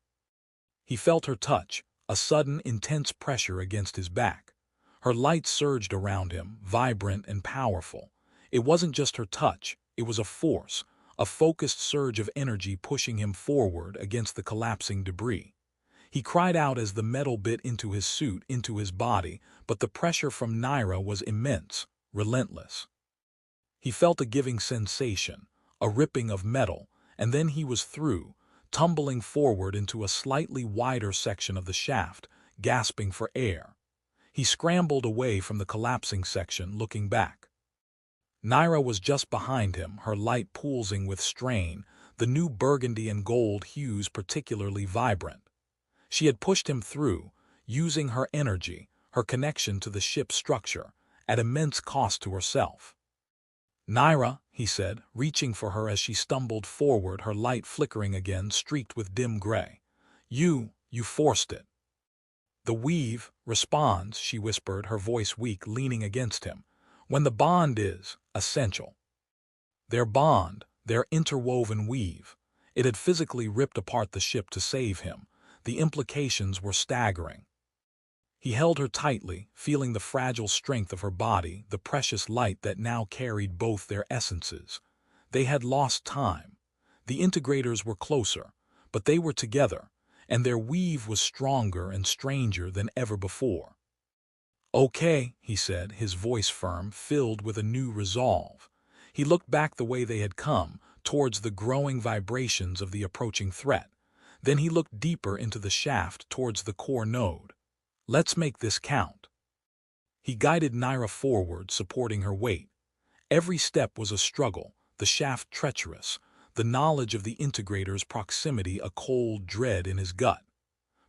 He felt her touch, a sudden, intense pressure against his back. Her light surged around him, vibrant and powerful. It wasn't just her touch, it was a force, a focused surge of energy pushing him forward against the collapsing debris. He cried out as the metal bit into his suit, into his body, but the pressure from Naira was immense, relentless. He felt a giving sensation, a ripping of metal, and then he was through, tumbling forward into a slightly wider section of the shaft, gasping for air. He scrambled away from the collapsing section, looking back. Naira was just behind him, her light pulsing with strain, the new burgundy and gold hues particularly vibrant. She had pushed him through, using her energy, her connection to the ship's structure, at immense cost to herself. "Naira," he said, reaching for her as she stumbled forward, her light flickering again, streaked with dim gray. You forced it." "The weave responds," she whispered, her voice weak, leaning against him, "when the bond is essential." Their bond, their interwoven weave. It had physically ripped apart the ship to save him. The implications were staggering. He held her tightly, feeling the fragile strength of her body, the precious light that now carried both their essences. They had lost time. The integrators were closer, but they were together, and their weave was stronger and stranger than ever before. "Okay," he said, his voice firm, filled with a new resolve. He looked back the way they had come, towards the growing vibrations of the approaching threat. Then he looked deeper into the shaft, towards the core node. "Let's make this count." He guided Naira forward, supporting her weight. Every step was a struggle, the shaft treacherous, the knowledge of the integrators' proximity a cold dread in his gut.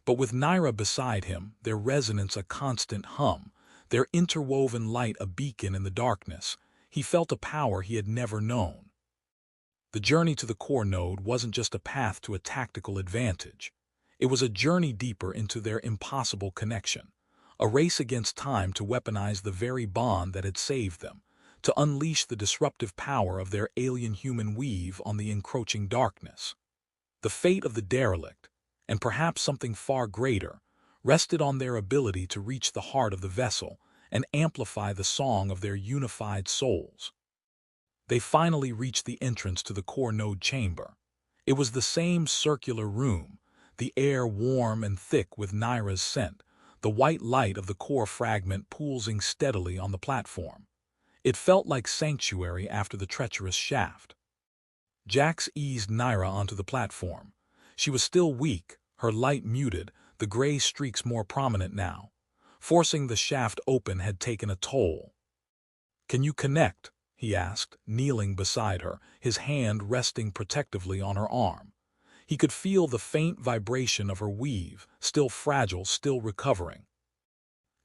But with Naira beside him, their resonance a constant hum, their interwoven light a beacon in the darkness, he felt a power he had never known. The journey to the core node wasn't just a path to a tactical advantage. It was a journey deeper into their impossible connection, a race against time to weaponize the very bond that had saved them, to unleash the disruptive power of their alien-human weave on the encroaching darkness. The fate of the derelict, and perhaps something far greater, rested on their ability to reach the heart of the vessel and amplify the song of their unified souls. They finally reached the entrance to the core node chamber. It was the same circular room, the air warm and thick with Naira's scent, the white light of the core fragment pulsing steadily on the platform. It felt like sanctuary after the treacherous shaft. Jax eased Naira onto the platform. She was still weak, her light muted, the gray streaks more prominent now. Forcing the shaft open had taken a toll. "Can you connect?" he asked, kneeling beside her, his hand resting protectively on her arm. He could feel the faint vibration of her weave, still fragile, still recovering.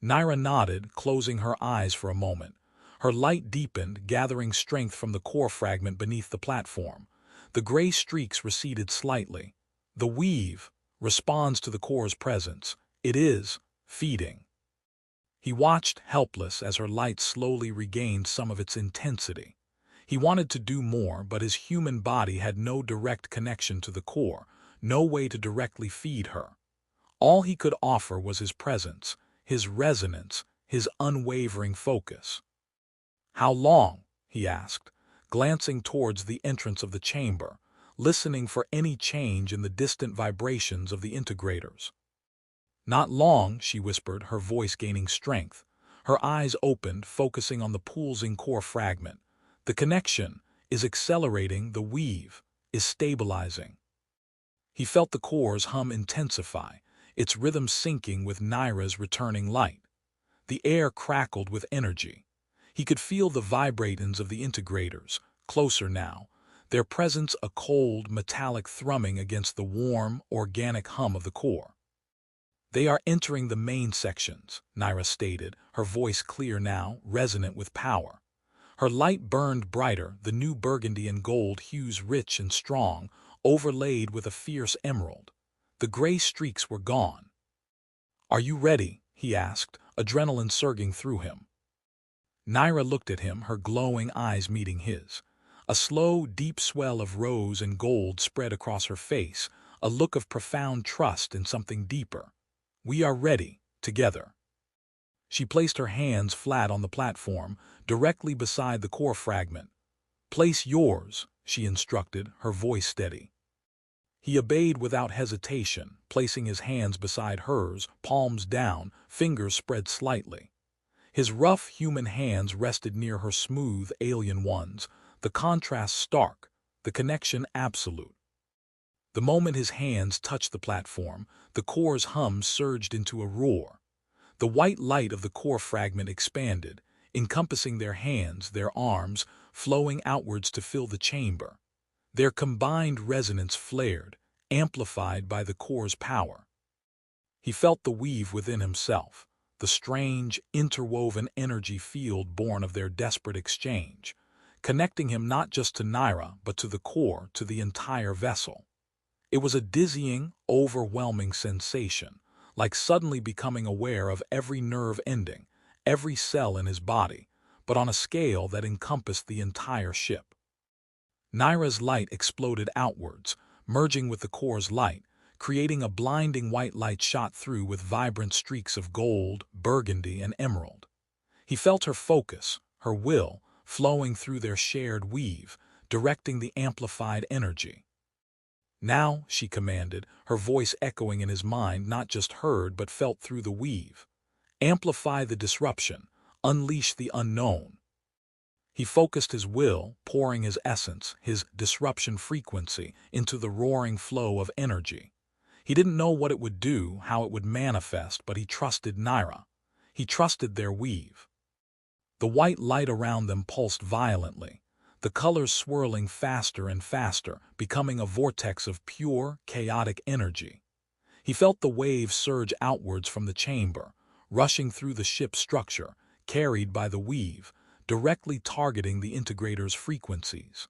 Naira nodded, closing her eyes for a moment. Her light deepened, gathering strength from the core fragment beneath the platform. The gray streaks receded slightly. The weave responds to the core's presence. It is feeding. He watched, helpless, as her light slowly regained some of its intensity. He wanted to do more, but his human body had no direct connection to the core, no way to directly feed her. All he could offer was his presence, his resonance, his unwavering focus. "How long?" he asked, glancing towards the entrance of the chamber, listening for any change in the distant vibrations of the integrators. "Not long," she whispered, her voice gaining strength. Her eyes opened, focusing on the pulsing core fragment. "The connection is accelerating, the weave is stabilizing." He felt the core's hum intensify, its rhythm syncing with Naira's returning light. The air crackled with energy. He could feel the vibrations of the integrators, closer now, their presence a cold, metallic thrumming against the warm, organic hum of the core. "They are entering the main sections," Naira stated, her voice clear now, resonant with power. Her light burned brighter, the new burgundy and gold hues rich and strong, overlaid with a fierce emerald. The gray streaks were gone. "Are you ready?" he asked, adrenaline surging through him. Naira looked at him, her glowing eyes meeting his. A slow, deep swell of rose and gold spread across her face, a look of profound trust in something deeper. "We are ready, together." She placed her hands flat on the platform, directly beside the core fragment. "Place yours," she instructed, her voice steady. He obeyed without hesitation, placing his hands beside hers, palms down, fingers spread slightly. His rough human hands rested near her smooth alien ones, the contrast stark, the connection absolute. The moment his hands touched the platform, the core's hum surged into a roar. The white light of the core fragment expanded, encompassing their hands, their arms, flowing outwards to fill the chamber. Their combined resonance flared, amplified by the core's power. He felt the weave within himself, the strange, interwoven energy field born of their desperate exchange, connecting him not just to Naira, but to the core, to the entire vessel. It was a dizzying, overwhelming sensation, like suddenly becoming aware of every nerve ending, every cell in his body, but on a scale that encompassed the entire ship. Naira's light exploded outwards, merging with the core's light, creating a blinding white light shot through with vibrant streaks of gold, burgundy, and emerald. He felt her focus, her will, flowing through their shared weave, directing the amplified energy. "Now," she commanded, her voice echoing in his mind, not just heard but felt through the weave. "Amplify the disruption, unleash the unknown." He focused his will, pouring his essence, his disruption frequency, into the roaring flow of energy. He didn't know what it would do, how it would manifest, but he trusted Naira. He trusted their weave. The white light around them pulsed violently, the colors swirling faster and faster, becoming a vortex of pure, chaotic energy. He felt the waves surge outwards from the chamber, rushing through the ship's structure, carried by the weave, directly targeting the integrators' frequencies.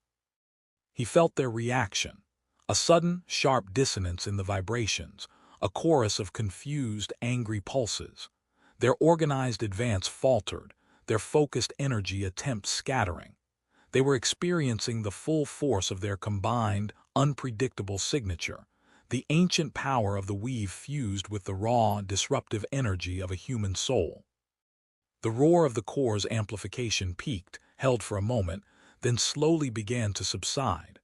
He felt their reaction, a sudden, sharp dissonance in the vibrations, a chorus of confused, angry pulses. Their organized advance faltered, their focused energy attempts scattering. They were experiencing the full force of their combined, unpredictable signature, the ancient power of the weave fused with the raw, disruptive energy of a human soul. The roar of the core's amplification peaked, held for a moment, then slowly began to subside.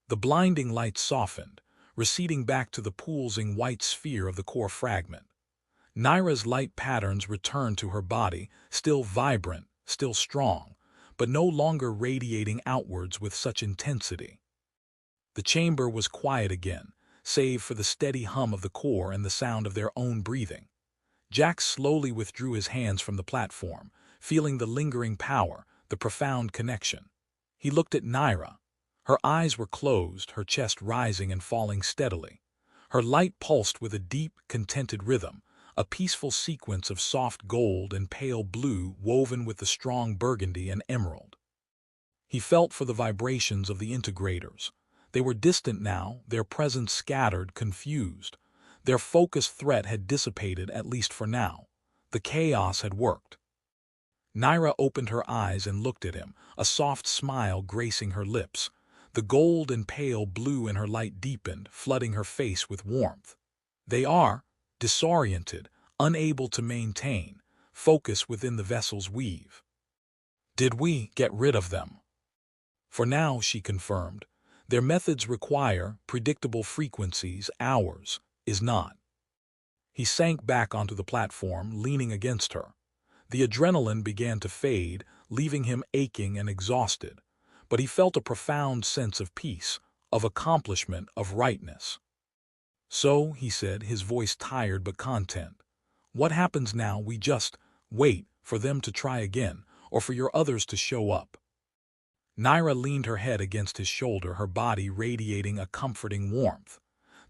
The blinding light softened, receding back to the pulsing white sphere of the core fragment. Naira's light patterns returned to her body, still vibrant, still strong, but no longer radiating outwards with such intensity. The chamber was quiet again, save for the steady hum of the core and the sound of their own breathing. Jack slowly withdrew his hands from the platform, feeling the lingering power, the profound connection. He looked at Naira. Her eyes were closed, her chest rising and falling steadily. Her light pulsed with a deep, contented rhythm, a peaceful sequence of soft gold and pale blue woven with the strong burgundy and emerald. He felt for the vibrations of the integrators. They were distant now, their presence scattered, confused. Their focused threat had dissipated, at least for now. The chaos had worked. Naira opened her eyes and looked at him, a soft smile gracing her lips. The gold and pale blue in her light deepened, flooding her face with warmth. "They are disoriented, unable to maintain focus within the vessel's weave. Did we get rid of them?" "For now," she confirmed. "Their methods require predictable frequencies, ours is not." He sank back onto the platform, leaning against her. The adrenaline began to fade, leaving him aching and exhausted, but he felt a profound sense of peace, of accomplishment, of rightness. "So," he said, his voice tired but content, "what happens now? We just wait for them to try again, or for your others to show up?" Naira leaned her head against his shoulder, her body radiating a comforting warmth.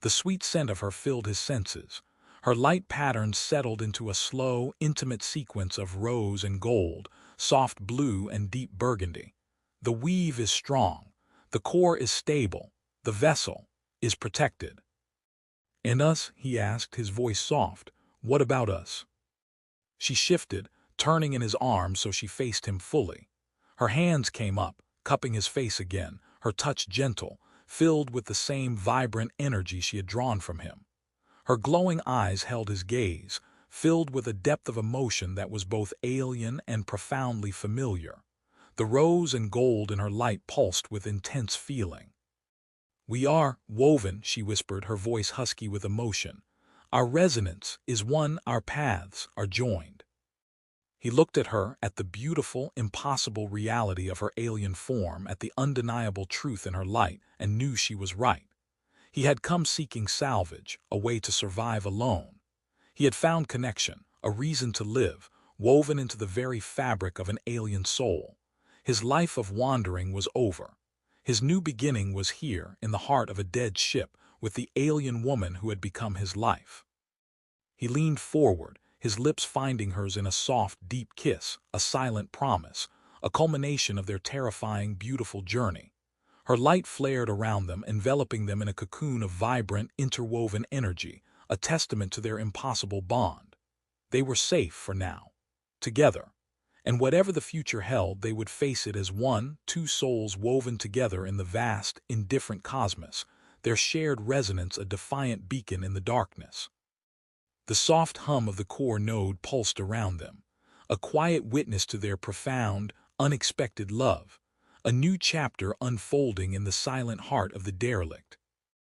The sweet scent of her filled his senses. Her light patterns settled into a slow, intimate sequence of rose and gold, soft blue and deep burgundy. "The weave is strong, the core is stable, the vessel is protected." "And us?" he asked, his voice soft. "What about us?" She shifted, turning in his arms so she faced him fully. Her hands came up, cupping his face again, her touch gentle, filled with the same vibrant energy she had drawn from him. Her glowing eyes held his gaze, filled with a depth of emotion that was both alien and profoundly familiar. The rose and gold in her light pulsed with intense feeling. "We are woven," she whispered, her voice husky with emotion. "Our resonance is one, our paths are joined." He looked at her, at the beautiful, impossible reality of her alien form, at the undeniable truth in her light, and knew she was right. He had come seeking salvage, a way to survive alone. He had found connection, a reason to live, woven into the very fabric of an alien soul. His life of wandering was over. His new beginning was here, in the heart of a dead ship, with the alien woman who had become his life. He leaned forward, his lips finding hers in a soft, deep kiss, a silent promise, a culmination of their terrifying, beautiful journey. Her light flared around them, enveloping them in a cocoon of vibrant, interwoven energy, a testament to their impossible bond. They were safe for now, together. And whatever the future held, they would face it as one, two souls woven together in the vast, indifferent cosmos, their shared resonance a defiant beacon in the darkness. The soft hum of the core node pulsed around them, a quiet witness to their profound, unexpected love, a new chapter unfolding in the silent heart of the derelict.